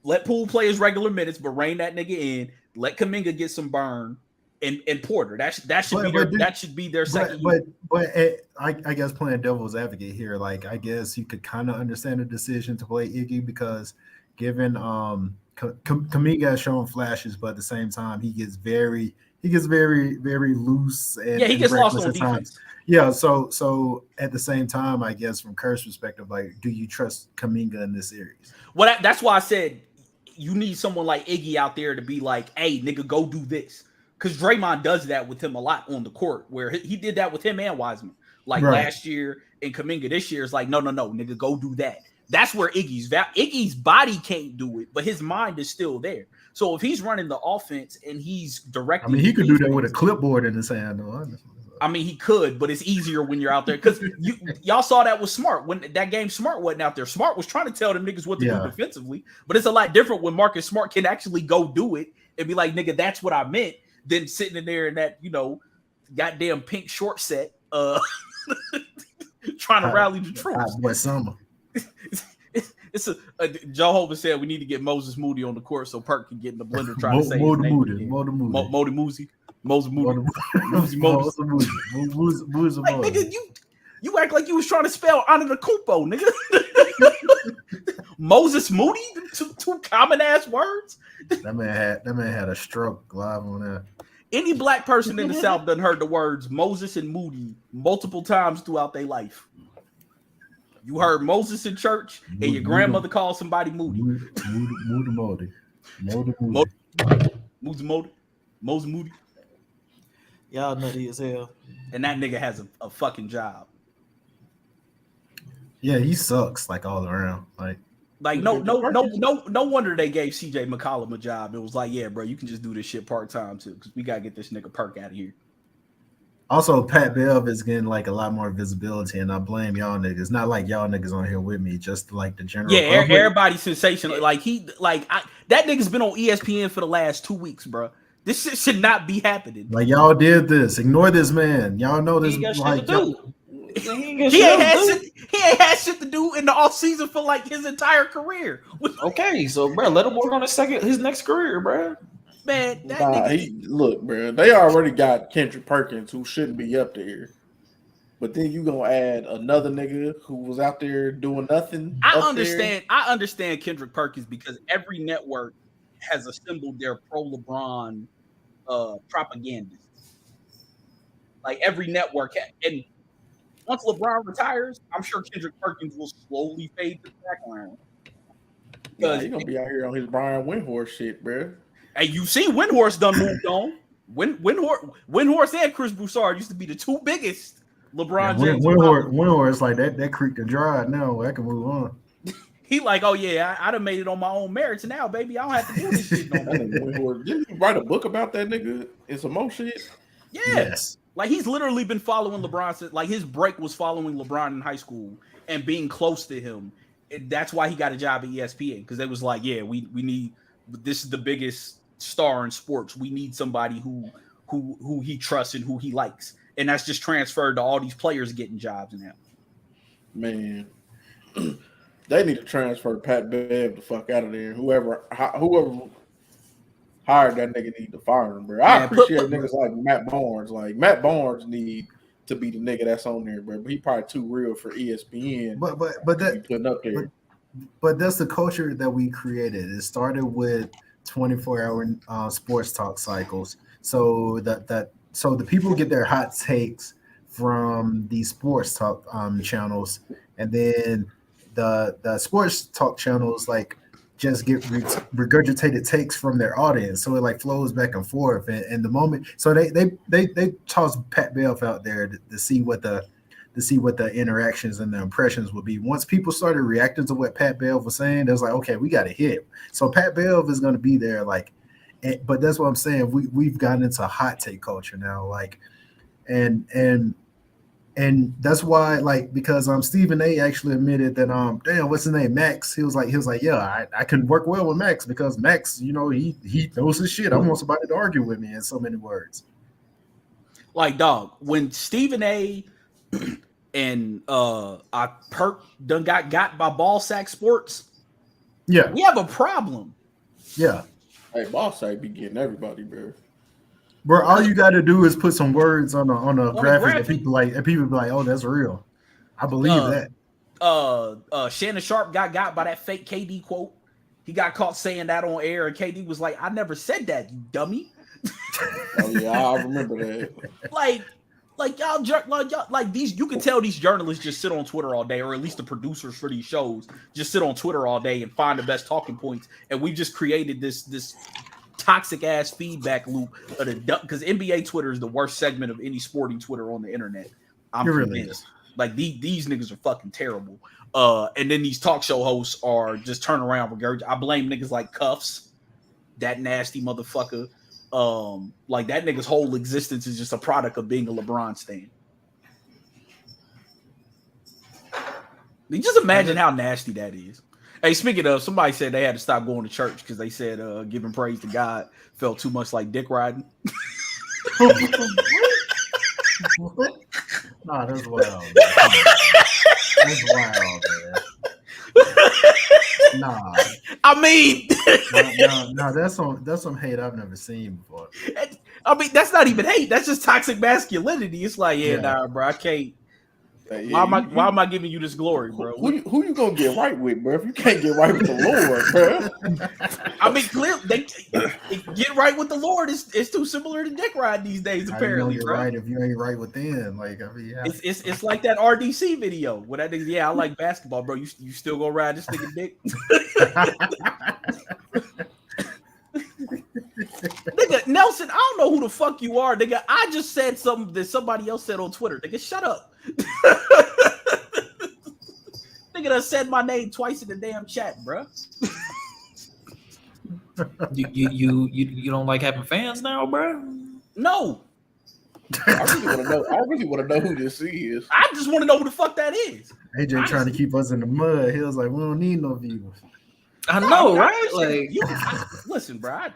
let Poole play his regular minutes, but rein that nigga in. Let Kuminga get some burn. and Porter. That should be their second But unit. I guess playing devil's advocate here, like I guess you could kind of understand the decision to play Iggy because given Kuminga has shown flashes, but at the same time he gets very very loose and Yeah, he gets lost on at times. defense. Yeah, so at the same time, I guess from Kerr's perspective, like, do you trust Kuminga in this series? Well, that's why I said you need someone like Iggy out there to be like, hey, nigga, go do this. Because Draymond does that with him a lot on the court, where he did that with him and Wiseman. Like last year, and Kuminga this year is like, no, nigga, go do that. That's where Iggy's body can't do it, but his mind is still there. So if he's running the offense and he's directing, I mean, he could do that with a clipboard in his hand. Though. I mean, he could, but it's easier when you're out there because y'all saw that with Smart when that game. Smart wasn't out there. Smart was trying to tell them niggas what to do defensively, but it's a lot different when Marcus Smart can actually go do it and be like, nigga, that's what I meant. Than sitting in there in that goddamn pink short set, trying to rally the troops. Boy, summer. It's Joe Hoban said we need to get Moses Moody on the court so Perk can get in the blender trying to say his name. Modi Moody. Moses Moody. Like, nigga, you act like you was trying to spell Antetokounmpo, nigga. Moses Moody, two common ass words. That man had a stroke live on that. Any black person in the South done heard the words Moses and Moody multiple times throughout their life. You heard Moses in church, and your grandmother called somebody Moody. Moody. Moses Moody. Y'all nutty as hell. And that nigga has a fucking job. Yeah, he sucks like all around. Like no wonder they gave CJ McCollum a job. It was like, yeah, bro, you can just do this shit part-time too, because we gotta get this nigga Perk out of here. Also, Pat Bev is getting like a lot more visibility, and I blame y'all niggas. Not like y'all niggas on here with me, just like the general. Yeah, everybody's sensational. Like that nigga's been on ESPN for the last 2 weeks, bro. This shit should not be happening. Like y'all did this. Ignore this man. Y'all know this. He like he ain't had shit to do in the off season for like his entire career. Okay, so bro, let him work on his next career, bro. Man, look, bro, they already got Kendrick Perkins who shouldn't be up there. But then you gonna add another nigga who was out there doing nothing. I understand Kendrick Perkins because every network has assembled their pro LeBron propagandists. Like every network and once LeBron retires, I'm sure Kendrick Perkins will slowly fade to the background. Yeah, he's gonna be out here on his Brian Windhorst shit, bro. Hey, you see Windhorst done moved on. Windhorst and Chris Broussard used to be the two biggest LeBron James. Windhorst like that creek and dried now. I can move on. He like, oh yeah, I done made it on my own merits now, baby. I don't have to do this shit no more. Didn't you write a book about that nigga and some more shit? Yeah. Yes. Like he's literally been following LeBron since like his break was following LeBron in high school and being close to him. And that's why he got a job at ESPN because they was like, yeah, we need this is the biggest star in sports. We need somebody who he trusts and who he likes. And that's just transferred to all these players getting jobs now. Man. They need to transfer Pat Bev the fuck out of there. Whoever hired that nigga need to fire him, bro. I appreciate niggas like Matt Barnes. Like Matt Barnes need to be the nigga that's on there, bro. But he probably too real for ESPN. But that putting up there. But that's the culture that we created. It started with 24-hour sports talk cycles. So so the people get their hot takes from the sports talk channels, and then the sports talk channels like just get regurgitated takes from their audience, so it like flows back and forth. And the moment, so they toss Pat Bev out there to see what the interactions and the impressions would be. Once people started reacting to what Pat Bev was saying, it was like, okay, we got to hit. So Pat Bev is going to be there, like, but that's what I'm saying. We've gotten into hot take culture now, like, and that's why, like, because Stephen A actually admitted that damn, what's his name, Max. He was like, yeah, I can work well with Max because Max, he knows his shit. I want somebody to argue with me in so many words. Like, dog, when Stephen A. and Perk done got by Ballsack Sports, yeah, we have a problem. Yeah. Hey, Ballsack be getting everybody, bro. Bro, all you got to do is put some words on a graphic, graphic? and people be like, "Oh, that's real." I believe that. Shannon Sharp got by that fake KD quote. He got caught saying that on air, and KD was like, "I never said that, you dummy." Oh yeah, I remember that. like y'all, like these. You can tell these journalists just sit on Twitter all day, or at least the producers for these shows just sit on Twitter all day and find the best talking points. And we just created this toxic ass feedback loop of the because NBA Twitter is the worst segment of any sporting Twitter on the internet. I'm really convinced. Like these niggas are fucking terrible. And then these talk show hosts are just turn around regurgitate. I blame niggas like Cuffs, that nasty motherfucker. Like that nigga's whole existence is just a product of being a LeBron stan. You just imagine how nasty that is. Hey, speaking of, somebody said they had to stop going to church because they said giving praise to God felt too much like dick riding. What? Nah, that's wild. Man. That's wild, man. Nah. I mean, no, that's some hate I've never seen before. I mean, that's not even hate. That's just toxic masculinity. It's like, nah, bro, I can't. Yeah, why am I giving you this glory, bro? Who you gonna get right with, bro? If you can't get right with the Lord, bro. I mean, clearly, get right with the Lord is too similar to dick ride these days. Apparently, bro. Right if you ain't right within, like I mean, yeah. It's like that RDC video where that nigga, I like basketball, bro. You still gonna ride this nigga dick? Nigga, Nelson, I don't know who the fuck you are, nigga. I just said something that somebody else said on Twitter. Nigga, shut up. Nigga done said my name twice in the damn chat, bro. You don't like having fans now, bro? No. I really want to know who this is. I just want to know who the fuck that is. AJ trying to keep us in the mud. He was like, we don't need no viewers. I know, right? Like, listen, bro.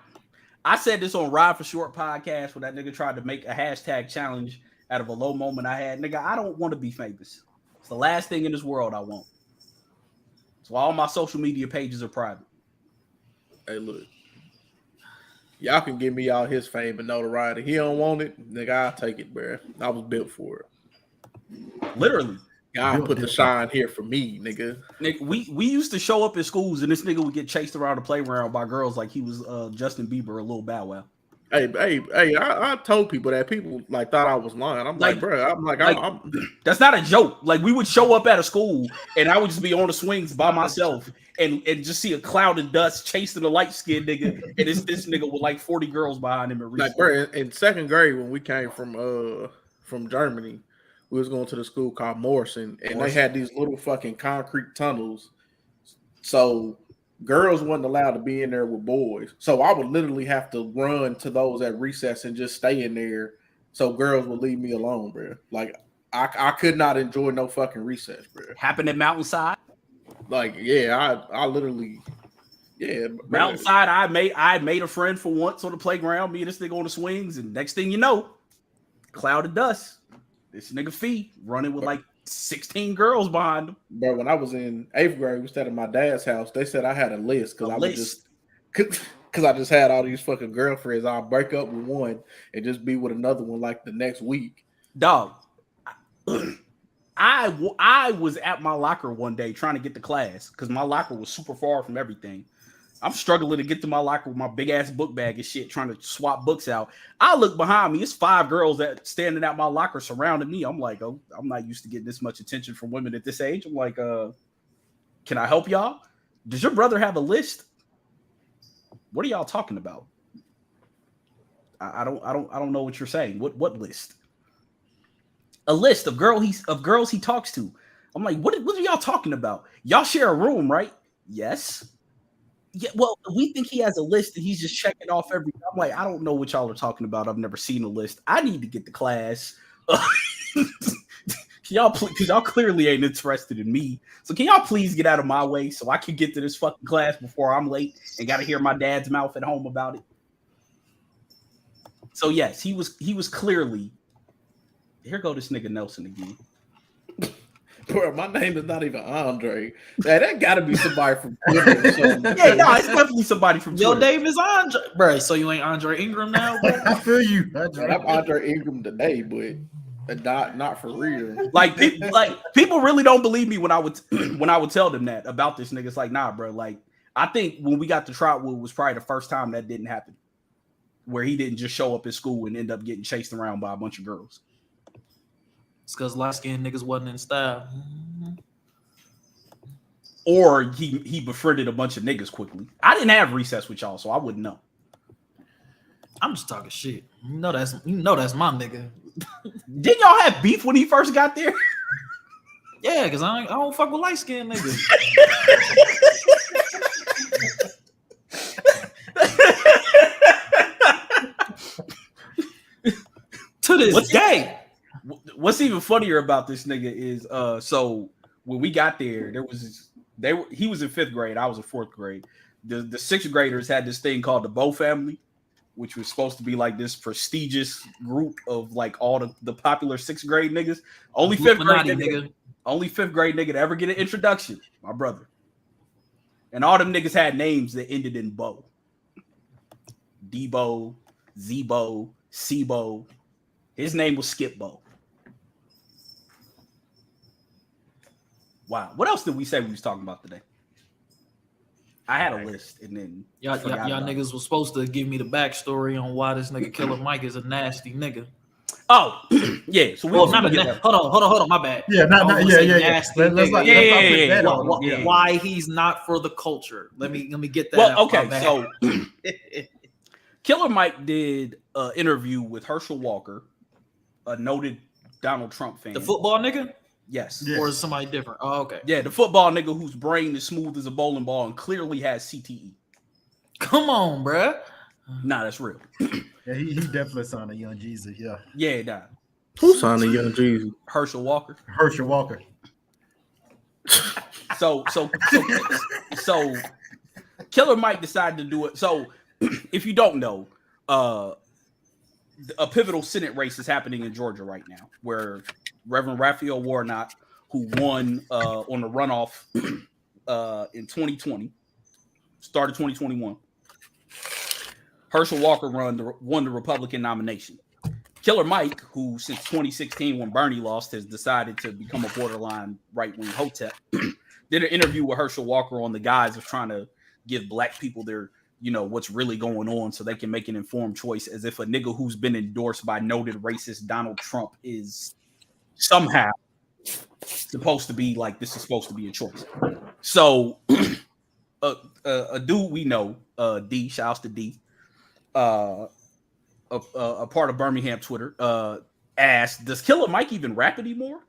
I said this on Ride for Short podcast where that nigga tried to make a hashtag challenge out of a low moment I had. Nigga, I don't want to be famous. It's the last thing in this world I want. So all my social media pages are private. Hey, look. Y'all can give me all his fame and notoriety. He don't want it, nigga, I'll take it, bro. I was built for it. Literally. God put the shine here for me, nigga. Nick, we used to show up at schools and this nigga would get chased around the playground by girls like he was Justin Bieber or Lil Bow Wow. Hey, I told people that people like thought I was lying. I'm like, bro, I'm that's not a joke. Like we would show up at a school and I would just be on the swings by myself and just see a cloud of dust chasing a light skinned nigga, and this nigga with like 40 girls behind him. Like, bro, in second grade when we came from Germany, we was going to the school called Morrison, and they had these little fucking concrete tunnels. So girls wasn't allowed to be in there with boys. So I would literally have to run to those at recess and just stay in there so girls would leave me alone, bro. Like I could not enjoy no fucking recess, bro. Happened at Mountainside. Like, yeah, I literally, yeah. Mountainside, I made a friend for once on the playground, me and this nigga on the swings, and next thing you know, cloud of dust. This nigga Fee running with like 16 girls behind him. Bro, when I was in 8th grade, we stayed at my dad's house. They said I had a list because I just had all these fucking girlfriends. I'll break up with one and just be with another one like the next week. Dog, I was at my locker one day trying to get to class because my locker was super far from everything. I'm struggling to get to my locker with my big ass book bag and shit, trying to swap books out. I look behind me, it's 5 girls that standing at my locker surrounding me. I'm like, oh, I'm not used to getting this much attention from women at this age. I'm like, can I help y'all? Does your brother have a list? What are y'all talking about? I don't know what you're saying. What list? A list of girls he talks to. I'm like, what are y'all talking about? Y'all share a room, right? Yes. Yeah, well, we think he has a list and he's just checking off every. I'm like, I don't know what y'all are talking about. I've never seen a list. I need to get to class. Y'all, because y'all clearly ain't interested in me. So can y'all please get out of my way so I can get to this fucking class before I'm late and got to hear my dad's mouth at home about it. So yes, he was clearly. Here go this nigga Nelson again. Bro, my name is not even Andre. That got to be somebody from Twitter or something. Yeah, no, it's definitely somebody from Your Twitter. name is Andre, bro. So you ain't Andre Ingram now, bro? I feel you. Man, I'm Andre Ingram today, but not for real. Like people really don't believe me when I would tell them that about this nigga. It's like, nah, bro. Like, I think when we got to Trotwood was probably the first time that didn't happen, where he didn't just show up at school and end up getting chased around by a bunch of girls. It's because light-skinned niggas wasn't in style. Or he befriended a bunch of niggas quickly. I didn't have recess with y'all, so I wouldn't know. I'm just talking shit. You know that's my nigga. Didn't y'all have beef when he first got there? Yeah, because I don't fuck with light-skinned niggas. To this day. What's even funnier about this nigga is so when we got there, he was in 5th grade, I was in 4th grade. The 6th graders had this thing called the Bow family, which was supposed to be like this prestigious group of like all the popular 6th grade niggas. Only 5th grade nigga. Only 5th grade nigga to ever get an introduction, my brother. And all them niggas had names that ended in Bo. Debo, Zebo, Sebo. His name was Skip Bo. Wow. What else did we say we was talking about today? I had a list and then y'all niggas was supposed to give me the backstory on why this nigga Killer Mike is a nasty nigga. Oh, yeah. So we hold on, my bad. Yeah, Yeah. Why he's not for the culture. Let me get that. Well, okay, so Killer Mike did an interview with Herschel Walker, a noted Donald Trump fan. The football nigga? Yes. Or is it somebody different? Oh, okay. Yeah, the football nigga whose brain is smooth as a bowling ball and clearly has CTE. Come on, bruh. Nah, that's real. Yeah, he definitely signed a Young Jesus. Yeah. Yeah, nah. Who signed a Young Jesus? Herschel Walker. Herschel Walker. So Killer Mike decided to do it. So if you don't know, a pivotal Senate race is happening in Georgia right now, where Reverend Raphael Warnock, who won on the runoff in 2020, started 2021. Herschel Walker won the Republican nomination. Killer Mike, who since 2016 when Bernie lost has decided to become a borderline right-wing hotep, did an interview with Herschel Walker on the guise of trying to give black people their, what's really going on so they can make an informed choice, as if a nigga who's been endorsed by noted racist Donald Trump is somehow supposed to be like, this is supposed to be a choice. So a dude we know, D, shouts to D, a part of Birmingham Twitter, asked, does Killer Mike even rap anymore?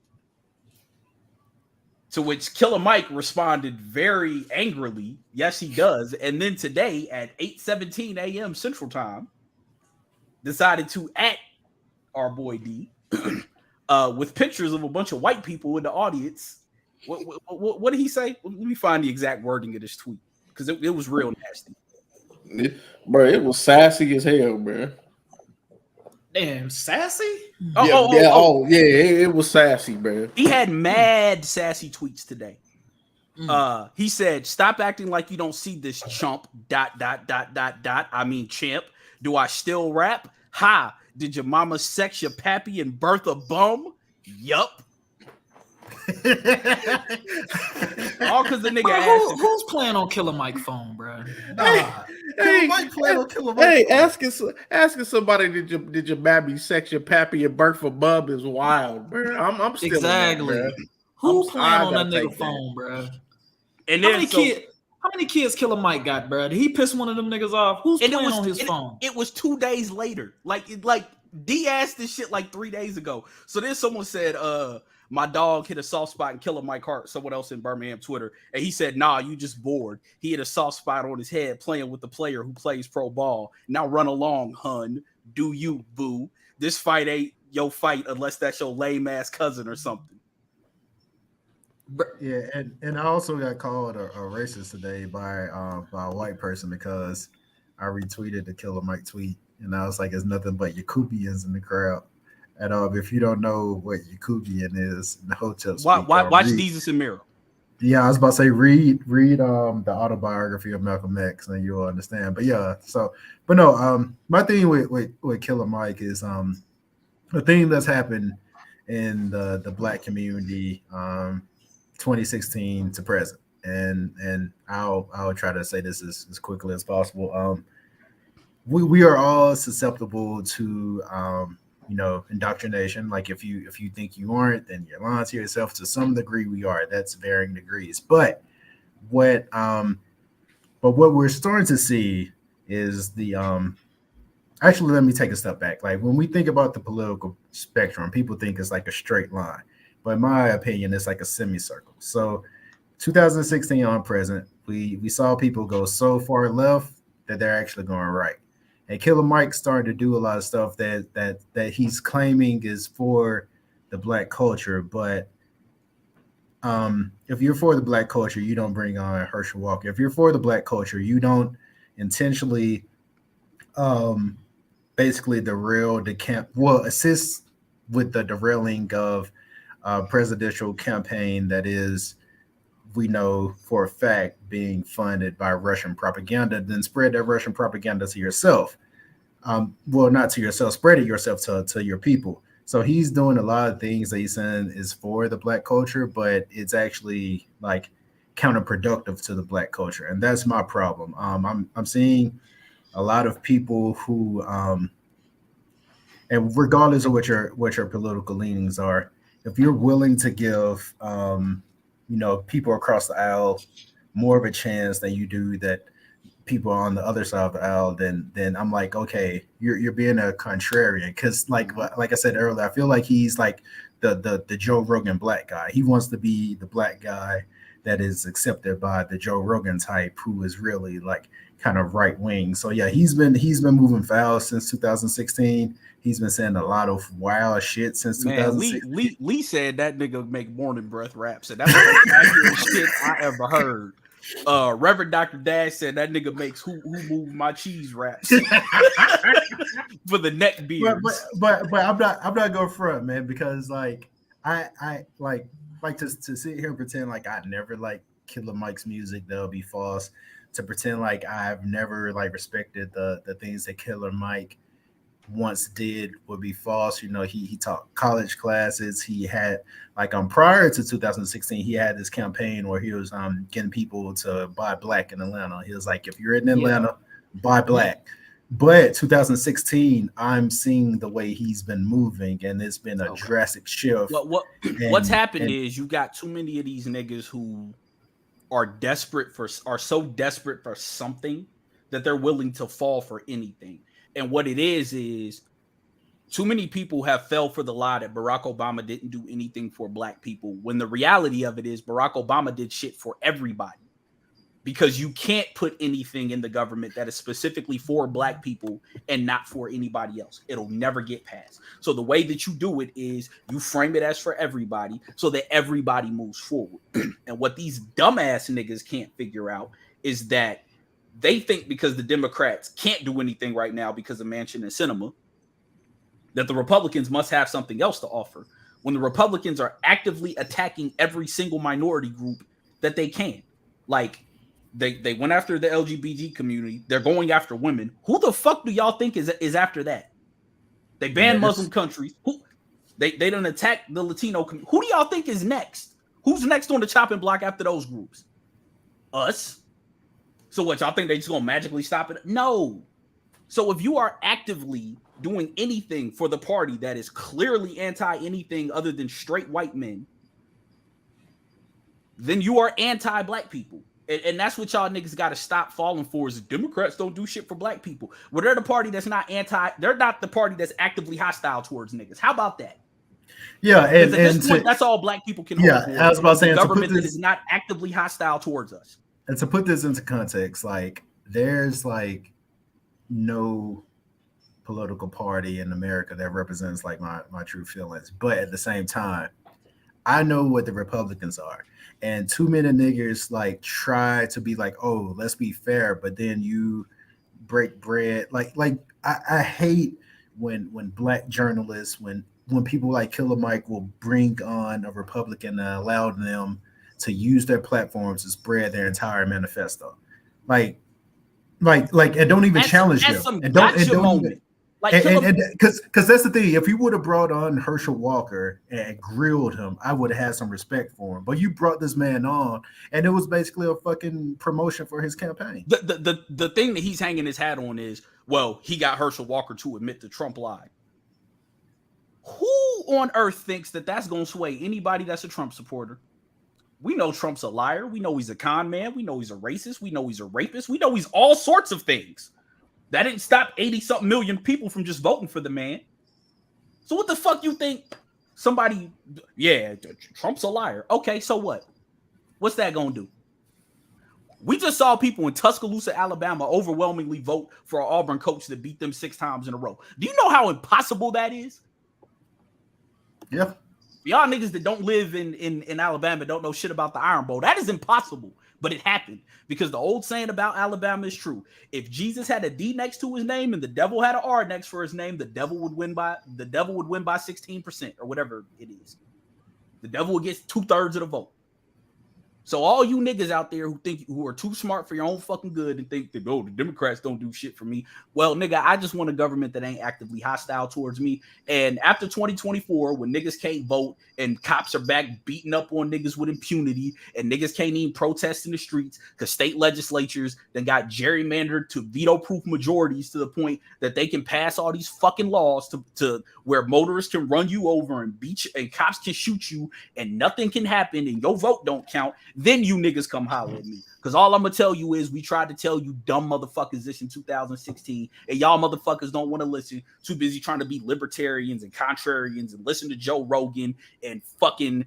To which Killer Mike responded very angrily, yes, he does. And then today at 8:17 a.m. Central Time, decided to @ our boy D with pictures of a bunch of white people in the audience. What did he say? Let me find the exact wording of this tweet, because it was real nasty. Bro, it was sassy as hell, bro. Damn, sassy? It was sassy, bro. He had mad sassy tweets today. He said, stop acting like you don't see this chump, ... I mean, champ. Do I still rap? Ha! Did your mama sex your pappy and birth a bum? Yup. All because the nigga asked who's playing on Killer Mike's phone, bro? Asking somebody did your baby sex your pappy and birth a bum is wild, bro. I'm still exactly. That, who's playing on that nigga phone, bro? And how many kids Killer Mike got, bro? Did he piss one of them niggas off? Who's playing on his phone? It was 2 days later. Like D asked this shit like 3 days ago. So then someone said, my dog hit a soft spot in Killer Mike Hart, someone else in Birmingham Twitter. And he said, nah, you just bored. He hit a soft spot on his head playing with the player who plays pro ball. Now run along, hun. Do you, boo. This fight ain't your fight unless that's your lame ass cousin or something. Yeah, and I also got called a racist today by a white person because I retweeted the Killer Mike tweet. And I was like, it's nothing but Yakubians in the crowd. at all. If you don't know what Yakubian is in the hotel speak, Watch read. Jesus and Miro. Yeah, I was about to say read the autobiography of Malcolm X and you'll understand. But yeah, but no, my thing with Killer Mike is the thing that's happened in the black community 2016 to present. And I'll try to say this as quickly as possible. We are all susceptible to indoctrination. Like if you think you aren't, then you're lying to yourself. To some degree we are. That's varying degrees. But what we're starting to see is the actually, let me take a step back. Like when we think about the political spectrum, people think it's like a straight line, but in my opinion, it's like a semicircle. So 2016 on present, we saw people go so far left that they're actually going right. And Killer Mike started to do a lot of stuff that he's claiming is for the black culture. But if you're for the black culture, you don't bring on Herschel Walker. If you're for the black culture, you don't intentionally basically derail the assist with the derailing of a presidential campaign that is, we know for a fact, being funded by Russian propaganda, then spread that Russian propaganda to yourself. Not to yourself, spread it yourself to your people. So he's doing a lot of things that he's saying is for the black culture, but it's actually like counterproductive to the black culture. And that's my problem. I'm seeing a lot of people who, and regardless of what your political leanings are, if you're willing to give, people across the aisle more of a chance than you do that people on the other side of the aisle, then I'm like, okay, you're being a contrarian. Because like I said earlier, I feel like he's like the Joe Rogan black guy. He wants to be the black guy that is accepted by the Joe Rogan type, who is really like kind of right wing. So yeah, he's been moving foul since 2016. He's been saying a lot of wild shit since 2016. Lee said that nigga make morning breath raps, and that's the accurate shit I ever heard. Reverend Dr. Dash said that nigga makes who move my cheese raps for the neck beards. But I'm not going front, man, because like I like to sit here and pretend like I never like Killer Mike's music. That'll be false. To pretend like I've never like respected the things that Killer Mike once did would be false. He taught college classes. He had like prior to 2016, he had this campaign where he was getting people to buy black in Atlanta. He was like, if you're in Atlanta, buy black. But 2016, I'm seeing the way he's been moving, and it's been a drastic shift. What's happened is you got too many of these niggas who are so desperate for something that they're willing to fall for anything. And what it is too many people have fell for the lie that Barack Obama didn't do anything for black people, when the reality of it is Barack Obama did shit for everybody, because you can't put anything in the government that is specifically for black people and not for anybody else. It'll never get passed. So the way that you do it is you frame it as for everybody so that everybody moves forward. And what these dumbass niggas can't figure out is that they think because the Democrats can't do anything right now because of Manchin and Sinema, that the Republicans must have something else to offer, when the Republicans are actively attacking every single minority group that they can. Like, they went after the LGBT community. They're going after women. Who the fuck do y'all think is after that? They banned Muslim countries. Who they don't attack the Latino community. Who do y'all think is next? Who's next on the chopping block after those groups? Us. So what, y'all think they just gonna magically stop it? No. So if you are actively doing anything for the party that is clearly anti anything other than straight white men, then you are anti-black people. And that's what y'all niggas got to stop falling for, is Democrats don't do shit for black people. Well, they're the party that's not they're not the party that's actively hostile towards niggas. How about that? Yeah, and at this point, that's all black people can hold for. I was about to say, government that is not actively hostile towards us. And to put this into context, like there's like no political party in America that represents like my true feelings. But at the same time, I know what the Republicans are. And too many niggers like try to be like, oh, let's be fair, but then you break bread. Like I hate when black journalists, when when people like Killer Mike will bring on a Republican and allow them to use their platforms to spread their entire manifesto, like, and don't even challenge them, some and gotcha don't moment. even. Like, And because that's the thing, if you would have brought on Herschel Walker and grilled him, I would have had some respect for him. But you brought this man on, and it was basically a fucking promotion for his campaign. the thing that he's hanging his hat on is, well, he got Herschel Walker to admit that Trump lied. Who on earth thinks that that's going to sway anybody that's a Trump supporter? We know Trump's a liar. We know he's a con man. We know he's a racist. We know he's a rapist. We know he's all sorts of things. That didn't stop 80-something million people from just voting for the man. So what the fuck you think somebody, yeah, Trump's a liar. Okay, so what? What's that going to do? We just saw people in Tuscaloosa, Alabama overwhelmingly vote for an Auburn coach that beat them 6 times in a row. Do you know how impossible that is? Yeah. Y'all niggas that don't live in Alabama don't know shit about the Iron Bowl. That is impossible, but it happened because the old saying about Alabama is true. If Jesus had a D next to his name and the devil had an R next for his name, the devil would win by 16% or whatever it is. The devil would get 2/3 of the vote. So all you niggas out there who are too smart for your own fucking good and think that, oh, the Democrats don't do shit for me. Well, nigga, I just want a government that ain't actively hostile towards me. And after 2024, when niggas can't vote and cops are back beating up on niggas with impunity and niggas can't even protest in the streets because state legislatures then got gerrymandered to veto-proof majorities to the point that they can pass all these fucking laws to where motorists can run you over and beat you and cops can shoot you and nothing can happen and your vote don't count. Then you niggas come holler at me. Because all I'm going to tell you is we tried to tell you dumb motherfuckers this in 2016. And y'all motherfuckers don't want to listen. Too busy trying to be libertarians and contrarians and listen to Joe Rogan and fucking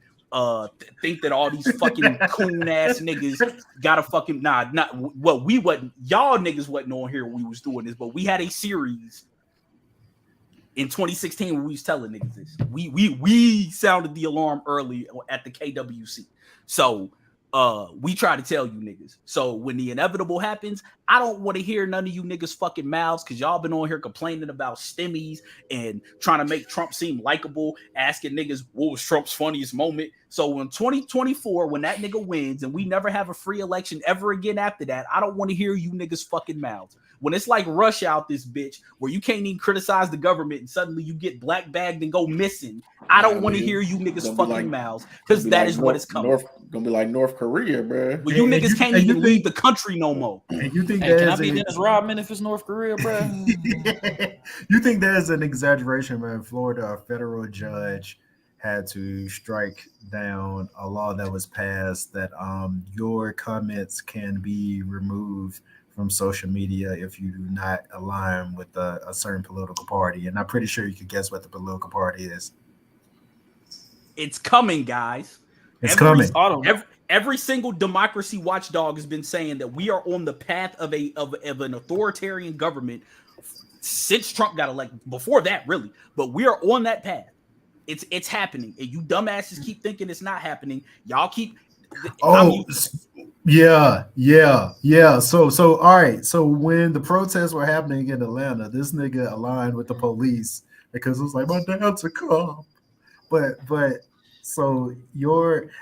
think that all these fucking coon ass niggas gotta fucking y'all niggas wasn't on here when we was doing this, but we had a series in 2016 when we was telling niggas this. We sounded the alarm early at the KWC. So we try to tell you niggas. So when the inevitable happens, I don't want to hear none of you niggas fucking mouths because y'all been on here complaining about stimmies and trying to make Trump seem likable, asking niggas what was Trump's funniest moment. So in 2024, when that nigga wins and we never have a free election ever again after that, I don't want to hear you niggas fucking mouths. When it's like Rush out this bitch where you can't even criticize the government and suddenly you get black bagged and go missing, I don't want to hear you niggas fucking mouths because that is what it's coming. Gonna be like North Korea, bro. Well, you niggas can't even leave the country no more. And you think Can I be Dennis Rodman if it's North Korea, bro? You think there's an exaggeration when Florida, a federal judge had to strike down a law that was passed that your comments can be removed from social media if you do not align with a certain political party. And I'm pretty sure you could guess what the political party is. It's coming, guys. It's coming. Every single democracy watchdog has been saying that we are on the path of an authoritarian government since Trump got elected. Before that, really, but we are on that path. It's happening, and you dumbasses keep thinking it's not happening. Y'all keep. Yeah. So all right. So when the protests were happening in Atlanta, this nigga aligned with the police because it was like, my dad's a cop. But so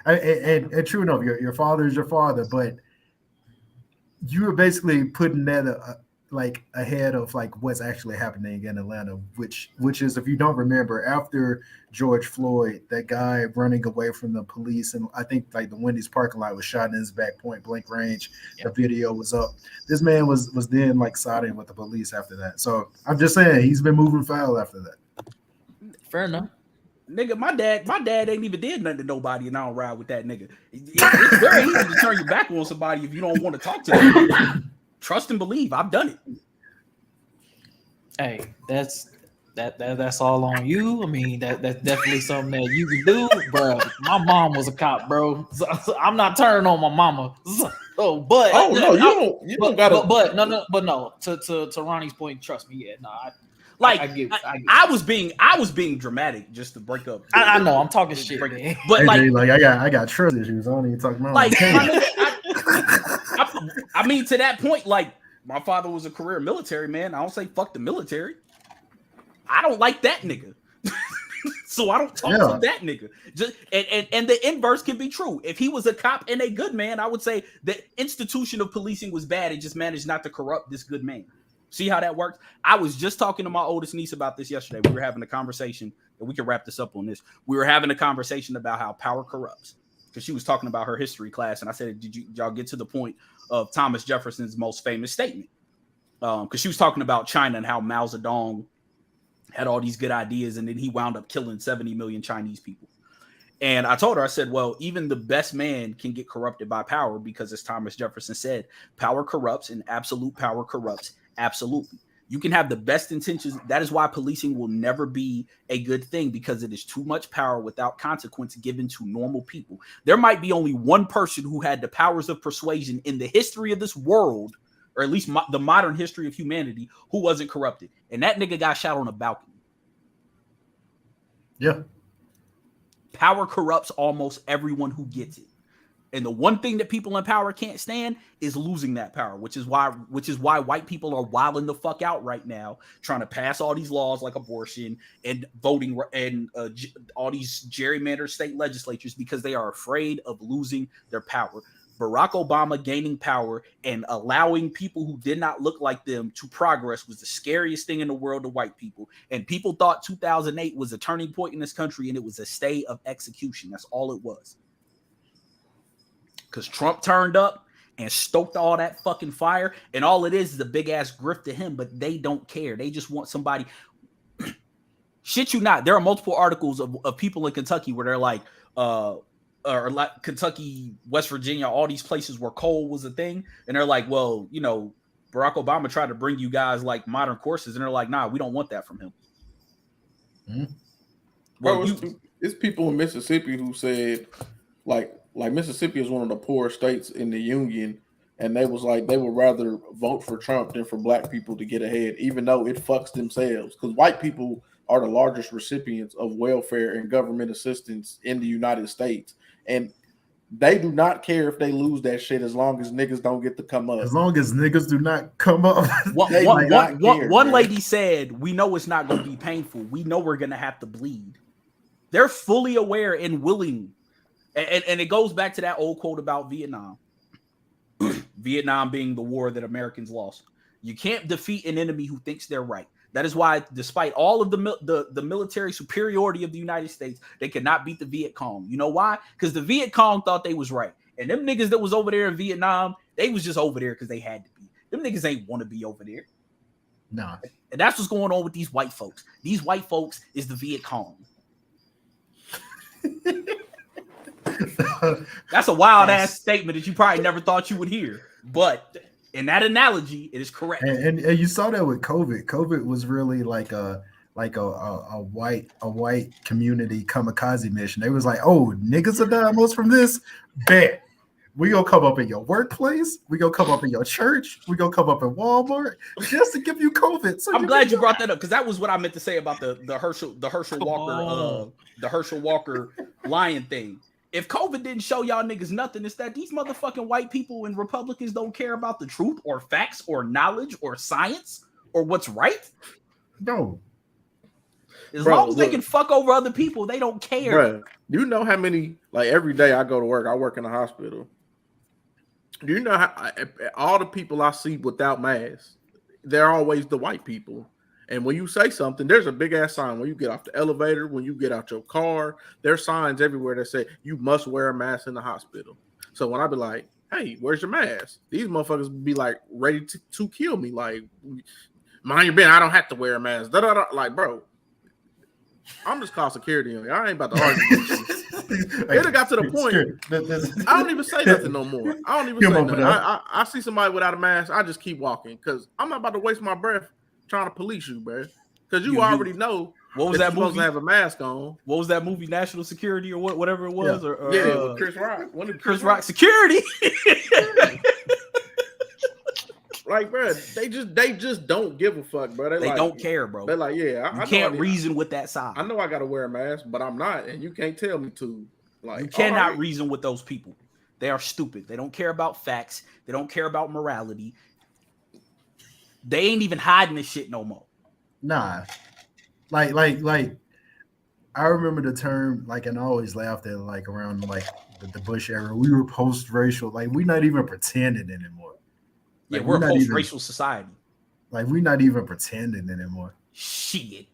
and true enough, your father is your father, but you were basically putting that like ahead of like what's actually happening in Atlanta, which is, if you don't remember, after George Floyd, that guy running away from the police, and I think like the Wendy's parking lot was shot in his back, point blank range. Yep. The video was up. This man was then like siding with the police after that. So I'm just saying he's been moving foul after that. Fair enough. Nigga, my dad ain't even did nothing to nobody, and I don't ride with that nigga. It's very easy to turn your back on somebody if you don't want to talk to them. Trust and believe. I've done it. Hey, that's all on you. I mean, that's definitely something that you can do, bro. My mom was a cop, bro. So I'm not turning on my mama. So, but you don't gotta. But no. To Ronnie's point, trust me. Yeah, no. I was being dramatic just to break up. I know I'm talking shit, man. But like I got trust issues. I don't even talk about like. I mean, to that point, like my father was a career military man. I don't say fuck the military. I don't like that nigga. So I don't talk to that nigga. Just and the inverse can be true. If he was a cop and a good man, I would say the institution of policing was bad and just managed not to corrupt this good man. See how that works? I was just talking to my oldest niece about this yesterday. We were having a conversation, and we can wrap this up on this. We were having a conversation about how power corrupts, because she was talking about her history class, and I said, "Did y'all get to the point of Thomas Jefferson's most famous statement?" Because she was talking about China and how Mao Zedong had all these good ideas, and then he wound up killing 70 million Chinese people. And I told her, I said, well, even the best man can get corrupted by power, because as Thomas Jefferson said, power corrupts, and absolute power corrupts absolutely. You can have the best intentions. That is why policing will never be a good thing, because it is too much power without consequence given to normal people. There might be only one person who had the powers of persuasion in the history of this world, or at least the modern history of humanity, who wasn't corrupted. And that nigga got shot on a balcony. Yeah. Power corrupts almost everyone who gets it. And the one thing that people in power can't stand is losing that power, which is why white people are wilding the fuck out right now, trying to pass all these laws like abortion and voting and all these gerrymandered state legislatures, because they are afraid of losing their power. Barack Obama gaining power and allowing people who did not look like them to progress was the scariest thing in the world to white people. And people thought 2008 was a turning point in this country, and it was a stay of execution. That's all it was. Because Trump turned up and stoked all that fucking fire, and all it is a big ass grift to him, but they don't care. They just want somebody. Shit you not. There are multiple articles of people in Kentucky where they're like, or like Kentucky, West Virginia, all these places where coal was a thing. And they're like, well, you know, Barack Obama tried to bring you guys like modern courses. And they're like, nah, we don't want that from him. Mm-hmm. Well, it's people in Mississippi who said like Mississippi is one of the poorest states in the union. And they was like, they would rather vote for Trump than for black people to get ahead, even though it fucks themselves. Because white people are the largest recipients of welfare and government assistance in the United States. And they do not care if they lose that shit as long as niggas don't get to come up. As long as niggas do not come up. One lady said, we know it's not going to be painful. We know we're going to have to bleed. They're fully aware and willing. And it goes back to that old quote about Vietnam. Vietnam being the war that Americans lost. You can't defeat an enemy who thinks they're right. That is why, despite all of the military superiority of the United States, they cannot beat the Viet Cong. You know why? Because the Viet Cong thought they was right. And them niggas that was over there in Vietnam, they was just over there because they had to be. Them niggas ain't want to be over there. Nah. And that's what's going on with these white folks. These white folks is the Viet Cong. That's a wild ass statement that you probably never thought you would hear. But in that analogy, it is correct. And you saw that with COVID. COVID was really like a white community kamikaze mission. They was like, oh, niggas are dying most from this. Bet. We gonna come up in your workplace. We gonna come up in your church. We gonna come up in Walmart just to give you COVID. So I'm glad you brought that up, because that was what I meant to say about the Herschel Walker lion thing. If COVID didn't show y'all niggas nothing, it's that these motherfucking white people and Republicans don't care about the truth or facts or knowledge or science or what's right. No. As long as they can fuck over other people, they don't care. Bro, you know how many, like every day I go to work, I work in a hospital. Do you know how all the people I see without masks, they're always the white people. And when you say something, there's a big ass sign when you get off the elevator, when you get out your car, there's signs everywhere that say you must wear a mask in the hospital. So when I be like, hey, where's your mask? These motherfuckers be like ready to kill me. Like, mind your business, I don't have to wear a mask. Like, bro, I'm just called security on you. I ain't about to argue with you. It got to the point. I don't even say nothing no more. I don't even say nothing. I see somebody without a mask, I just keep walking because I'm not about to waste my breath trying to police you, bro. Because you already know what was that movie? Supposed to have a mask on. What was that movie? National Security or whatever it was? Yeah, or with Chris Rock. Chris Rock Security. Like, bro, they just don't give a fuck, bro. They don't care, bro. They're like, yeah, you can't reason with that side. I know I got to wear a mask, but I'm not, and you can't tell me to. Like, you cannot reason with those people. They are stupid. They don't care about facts. They don't care about morality. They ain't even hiding this shit no more. Nah, like I remember the term, like, and I always laughed at, like, around like the Bush era. We were post-racial, like we're not even pretending anymore. Yeah, Like, we're a not even- post-racial society. Like, we're not even pretending anymore. Shit.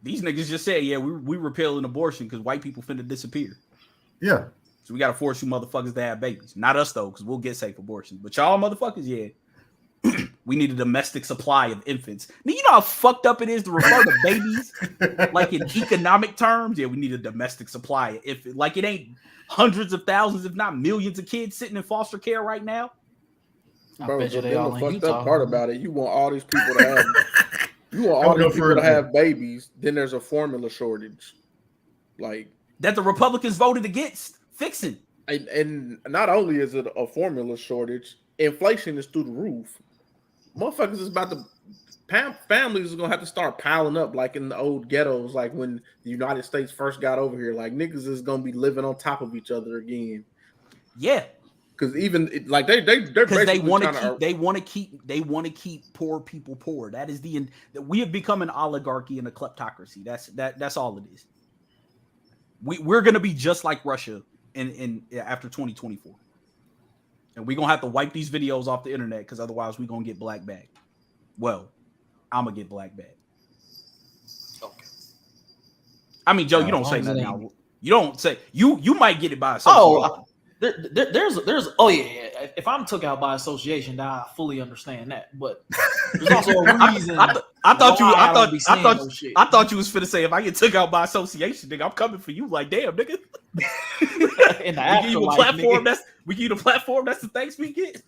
These niggas just said, yeah, we repealing abortion because white people finna disappear. Yeah. So we gotta force you motherfuckers to have babies. Not us though, because we'll get safe abortions. But y'all motherfuckers, yeah. We need a domestic supply of infants. Now, you know how fucked up it is to refer to babies like in economic terms? Yeah, we need a domestic supply of infants. Like it ain't hundreds of thousands, if not millions of kids sitting in foster care right now. I Bro, bet you the they all in fucked Utah. up part about it, you want all these people to have you want all Don't go these people to further. have babies, then there's a formula shortage. Like That the Republicans voted against fixing. and not only is it a formula shortage, inflation is through the roof. Motherfuckers is about to families are gonna have to start piling up like in the old ghettos, like when the United States first got over here. Like niggas is gonna be living on top of each other again. Yeah. Because even like they're Because they basically want to trying keep they want to keep poor people poor. That is we have become an oligarchy and a kleptocracy. That's all it is. We're gonna be just like Russia in after 2024. And we're gonna have to wipe these videos off the internet because otherwise we're gonna get black bag. Well, I'm gonna get black bag. Okay. I mean, Joe, Yeah, you don't as say long as it nothing now. You don't say you might get it by association. Oh, there's oh yeah. If I'm took out by association, then I fully understand that. But there's also a reason. I thought you. why I don't be saying thought. no shit. I thought you was finna say if I get took out by association, nigga, I'm coming for you. Like, damn, nigga. In the We give you a afterlife, platform. nigga. We give you the platform. That's the thanks we get.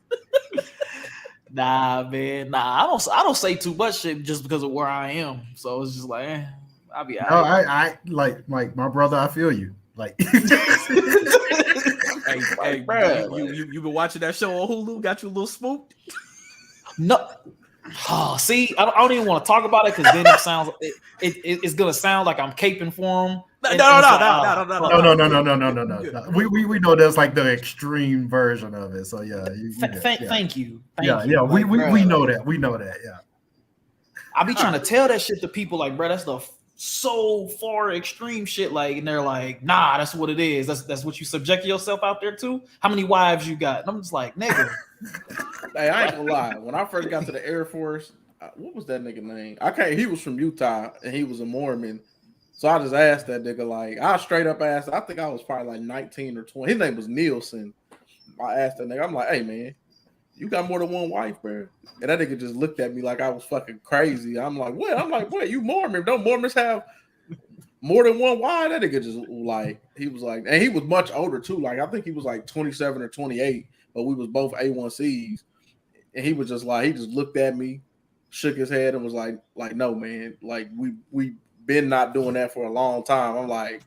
Nah, man. Nah, I don't say too much shit just because of where I am. So it's just like, I'll be No, all right. I like my brother. I feel you. Like, Hey, bruh, you been watching that show on Hulu? Got you a little spooked? No. Oh, see, I don't even want to talk about it because then it sounds it's gonna sound like I'm caping for him. No. We know that's like the extreme version of it. So yeah, Thank you. Yeah. Like, We bruh, know that. We know that. Yeah. I be trying to tell that shit to people like, bro, that's the so far extreme shit. Like, and they're like, nah, that's what it is. That's what you subject yourself out there to. How many wives you got? And I'm just like, nigga. Hey, I ain't gonna lie. When I first got to the Air Force, what was that nigga name? He was from Utah and he was a Mormon. So I just asked that nigga, like, I straight up asked, I think I was probably like 19 or 20. His name was Nielsen. I asked that nigga, I'm like, hey man, you got more than one wife, bro? And that nigga just looked at me like I was fucking crazy. I'm like, what? I'm like, what? You Mormon? Don't Mormons have more than one wife? That nigga just like, he was like, and he was much older too. Like, I think he was like 27 or 28, but we was both A1Cs. And he was just like, he just looked at me, shook his head, and was like, no, man, like we been not doing that for a long time. I'm like,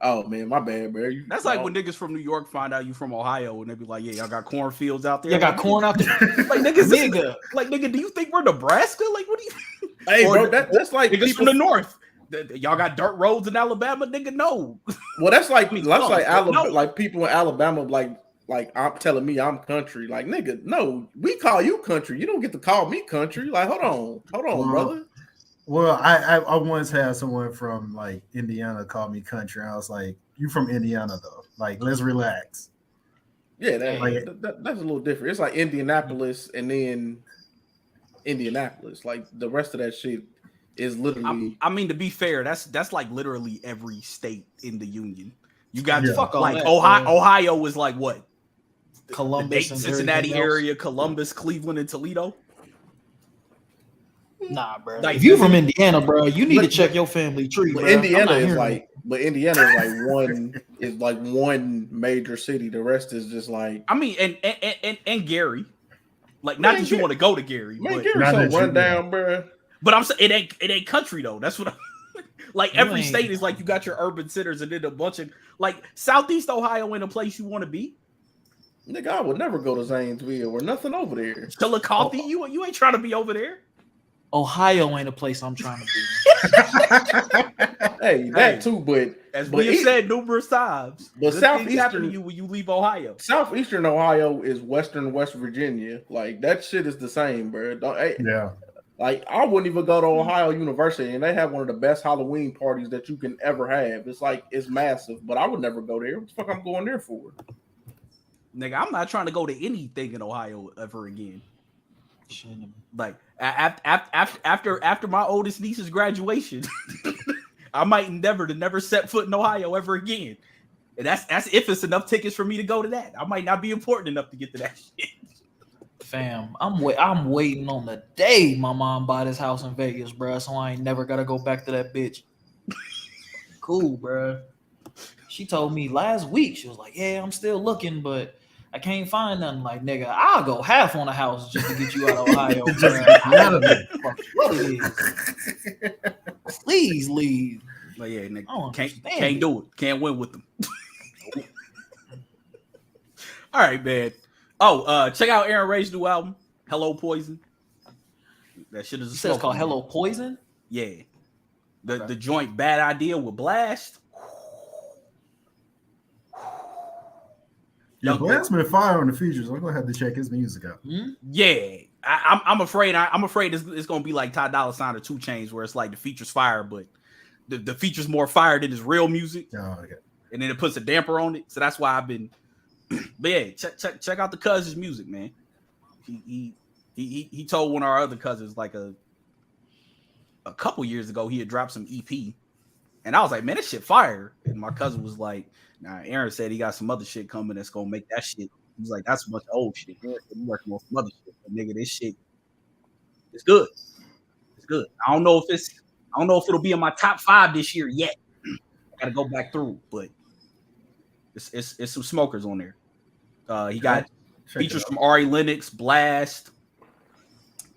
oh man, my bad, bro. That's like when niggas from New York find out you from Ohio and they be like, yeah, y'all got cornfields out there. You got corn out there? Like niggas, nigga, do you think we're Nebraska? Like, what do you? Hey, Or bro, that's like niggas people from the north. Y'all got dirt roads in Alabama, nigga. No. Well, that's like No, Alabama, no. like people in Alabama, like I'm telling me I'm country. Like, nigga, no, we call you country. You don't get to call me country. Like, hold on, brother. Well, I once had someone from like Indiana call me country. I was like, "You from Indiana though? Like, let's relax." Yeah, that's a little different. It's like Indianapolis and then Indianapolis. Like the rest of that shit is literally. I mean, to be fair, that's like literally every state in the union. You got Fuck all like that, Ohio. bro. Ohio was like what? Columbus The Dayton, and Cincinnati everything else. area, Columbus, Cleveland, and Toledo. Nah, bro. Like, If you from Indiana, bro, you need to But- check your family tree, But bro. Indiana is like one major city. The rest is just like I mean, and Gary, like not Man, that you want to go to Gary, man, but Gary's Not so that you- run down, bro. I'm saying it ain't country though. That's what I'm like. You Every ain't- state is like you got your urban centers and then a bunch of like Southeast Ohio ain't a place you want to be. Nigga, I would never go to Zanesville or nothing over there. Chillicothe, you ain't trying to be over there. Ohio ain't a place I'm trying to be. Hey, that too, but As But we have it- said numerous times, but good things happen to Southeastern- you when you leave Ohio. Southeastern Ohio is Western West Virginia. Like that shit is the same, bro. Yeah. Like, I wouldn't even go to Ohio University, and they have one of the best Halloween parties that you can ever have. It's like, it's massive, but I would never go there. What the fuck I'm going there for? Nigga, I'm not trying to go to anything in Ohio ever again. Like after my oldest niece's graduation, I might endeavor to never set foot in Ohio ever again. And that's if it's enough tickets for me to go to that. I might not be important enough to get to that shit. Fam, I'm waiting on the day my mom buy this house in Vegas, bro. So I ain't never gotta go back to that bitch. Cool, bro. She told me last week, she was like, "Yeah, I'm still looking, but I can't find nothing." Like, nigga, I'll go half on a house just to get you out of Ohio, bro. I don't know what it is. Please leave. But yeah, nigga, I don't can't understand do it. Can't win with them. All right, man. Oh, check out Aaron Ray's new album, Hello Poison. That shit is a You said it's smoke called on Hello Poison? Yeah. The joint Bad Idea with Blast. Yeah, Blast been fire on the features. I'm gonna have to check his music out. Yeah, I'm afraid. I'm afraid it's gonna be like Ty Dolla $ign or 2 Chainz, where it's like the features fire, but the features more fire than his real music, Oh, okay. and then it puts a damper on it. So that's why I've been. But yeah, check out the Cousins' music, man. He told one of our other cousins like a couple years ago he had dropped some EP, and I was like, man, this shit fire. And my cousin was like, nah, Aaron said he got some other shit coming that's gonna make that shit. He's like, that's a bunch of old shit. Aaron said he working on some other shit. But nigga, this shit, it's good. It's good. I don't know if it'll be in my top 5 this year yet. I gotta go back through, but it's some smokers on there. He got features from Ari Lennox, Blast,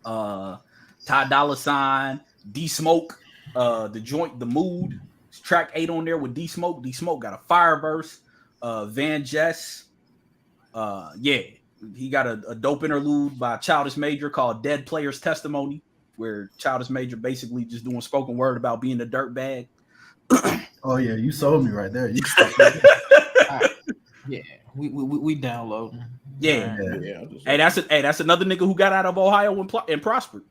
Ty Dolla $ign, D Smoke, the joint, The Mood. Track 8 on there with D Smoke. D Smoke got a fire verse. Van Jess. Yeah, he got a dope interlude by Childish Major called Dead Player's Testimony, where Childish Major basically just doing spoken word about being a dirtbag. Oh yeah, you sold me right there. You Yeah, we downloading. Yeah. Yeah. Hey, that's another nigga who got out of Ohio and prospered.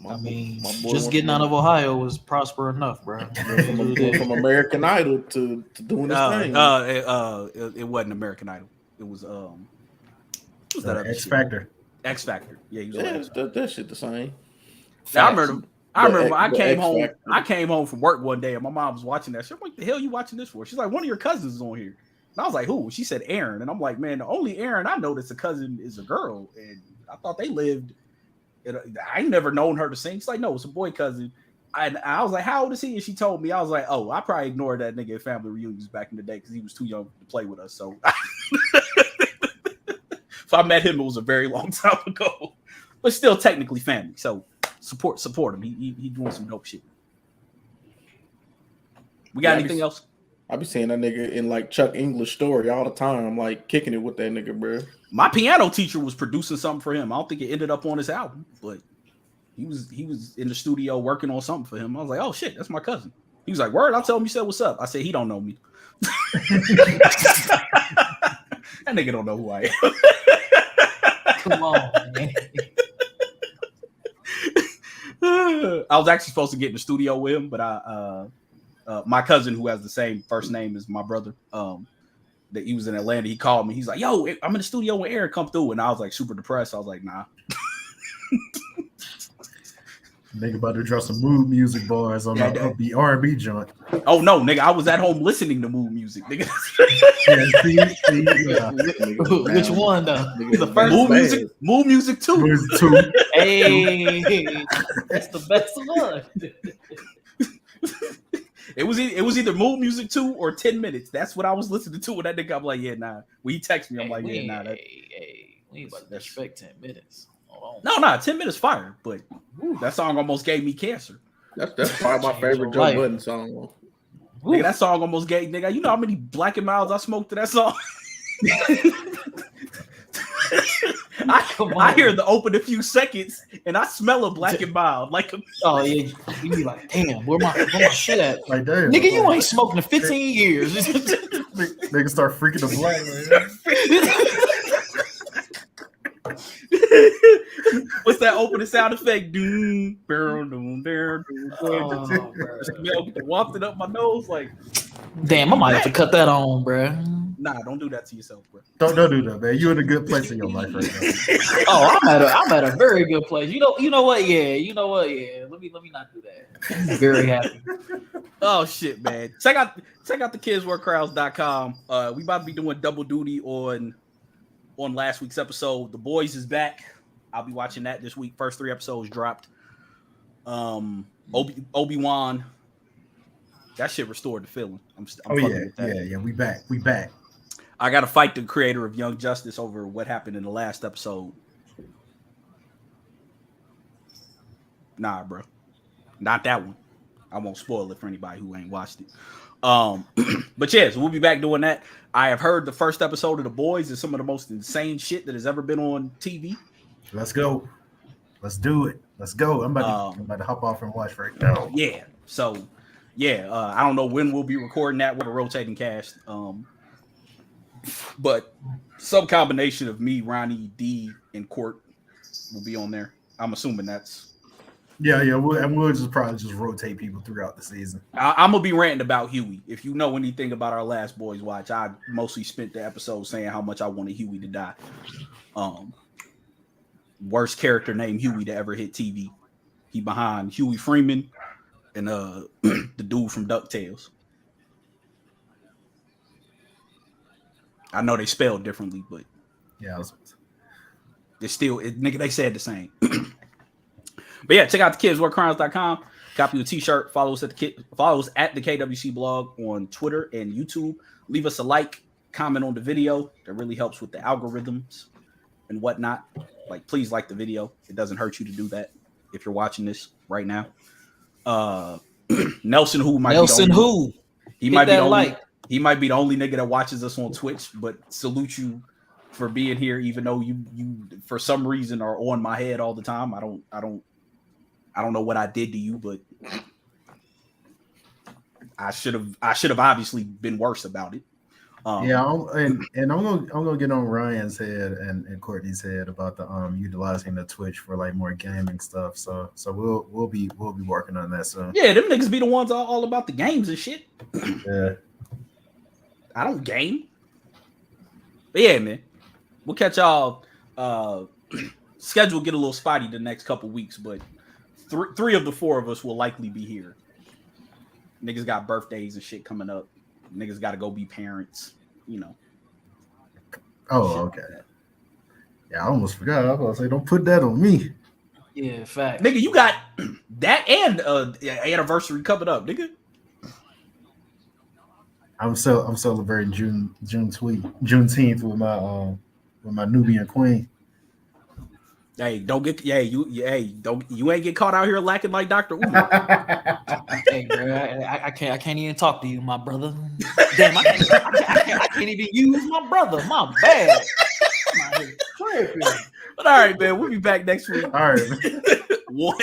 I mean, just getting out of Ohio was prosper enough, bro. From American Idol to doing this thing. It wasn't American Idol. It was what was that other X shit? Factor. X Factor. Yeah, he was on Yeah, X Factor. that shit the same. I remember I came X home. Factor. I came home from work one day and my mom was watching that shit. I'm like, the hell you watching this for? She's like, one of your cousins is on here. And I was like, who? She said Aaron. And I'm like, man, the only Aaron I know that's a cousin is a girl. And I thought they lived. I ain't never known her to sing. She's like, no, it's a boy cousin. I was like, how old is he? And she told me, I was like, oh, I probably ignored that nigga at family reunions back in the day because he was too young to play with us. So if I met him, it was a very long time ago. But still technically family. So support him. He doing some dope shit. We got anything else? I be seeing that nigga in like Chuck English Story all the time, like kicking it with that nigga, bro. My piano teacher was producing something for him. I don't think it ended up on his album, but he was in the studio working on something for him. I was like, oh shit, that's my cousin. He was like, word, I'll tell him you said what's up. I said, he don't know me. That nigga don't know who I am. Come on, man. I was actually supposed to get in the studio with him, but my cousin who has the same first name as my brother, that he was in Atlanta, he called me. He's like, yo, I'm in the studio when Aaron come through. And I was like super depressed. I was like, nah. Nigga about to drop some mood music bars on the R&B joint. Oh no, nigga, I was at home listening to mood music, nigga. Which one though? The first Mood music 2. Hey, that's the best one. It was either Mood Music 2 or 10 Minutes. That's what I was listening to. And that nigga, I'm like, yeah, nah. When he texted me, I'm like, yeah, nah. We ain't about to disrespect 10 minutes. No, 10 Minutes fire. But that song almost gave me cancer. That's probably my favorite Joe Budden song. Nigga, that song almost gave, nigga, you know how many Black and Milds I smoked to that song? I hear the open few seconds and I smell a Black and Mild. Like, oh yeah, you be like, damn, where my shit at? Like, damn, nigga, you ain't smoking in 15 years. Nigga start freaking the black. What's that opening sound effect? Doom, barrel, doom, there, doom, Oh, bro. smell get wafted up my nose. Like, Damn, I might have to cut that on, bro. nah, don't do that to yourself, bro. Don't do that, man. You're in a good place in your life right now. Oh, I'm at a very good place. You know what? Yeah, Let me not do that. I'm very happy. Oh shit, man. Check out the kidsworkcrowds.com. We about to be doing double duty on last week's episode. The Boys is back. I'll be watching that this week. First 3 episodes dropped. Obi-Wan. That shit restored the feeling. I'm Oh fucking yeah, with that. yeah. We back. I gotta fight the creator of Young Justice over what happened in the last episode. Nah, bro. Not that one. I won't spoil it for anybody who ain't watched it. But yeah, so we'll be back doing that. I have heard the first episode of The Boys is some of the most insane shit that has ever been on TV. Let's go. Let's do it. Let's go. I'm about to hop off and watch right now. Yeah. So yeah, I don't know when we'll be recording that with a rotating cast. But some combination of me, Ronnie, D, and Court will be on there. I'm assuming that's. Yeah. We'll just probably just rotate people throughout the season. I'm gonna be ranting about Huey. If you know anything about our last Boys watch, I mostly spent the episode saying how much I wanted Huey to die. Worst character named Huey to ever hit TV. He behind Huey Freeman and the dude from DuckTales. I know they spelled differently, but Yeah. it's still nigga. They said the same. But yeah, check out the kidsworkcrimes.com. Copy a t-shirt. Follow us at the KWC blog on Twitter and YouTube. Leave us a like, comment on the video. That really helps with the algorithms and whatnot. Like, please like the video. It doesn't hurt you to do that if you're watching this right now. Nelson Who might Nelson be the only, Who? he might be the only, like. he might be the only nigga that watches us on Twitch, but salute you for being here, even though you for some reason are on my head all the time. I don't know what I did to you, but I should have obviously been worse about it. And I'm gonna get on Ryan's head and Courtney's head about the utilizing the Twitch for like more gaming stuff. So we'll be working on that soon. Yeah, them niggas be the ones all about the games and shit. Yeah. I don't game. But yeah, man. We'll catch y'all. Schedule get a little spotty the next couple weeks, but three of the 4 of us will likely be here. Niggas got birthdays and shit coming up. Niggas got to go be parents, you know. Oh, okay. Yeah, I almost forgot. I was gonna say, don't put that on me. Yeah, fact. Nigga, you got that and anniversary coming up, nigga. I'm celebrating Juneteenth with my Nubian queen. Hey, don't get you ain't get caught out here lacking like Dr. Umar. Hey, bro, I can't even talk to you, my brother. Damn, I can't even use my brother. My bad. But all right, man, we'll be back next week. All right. One.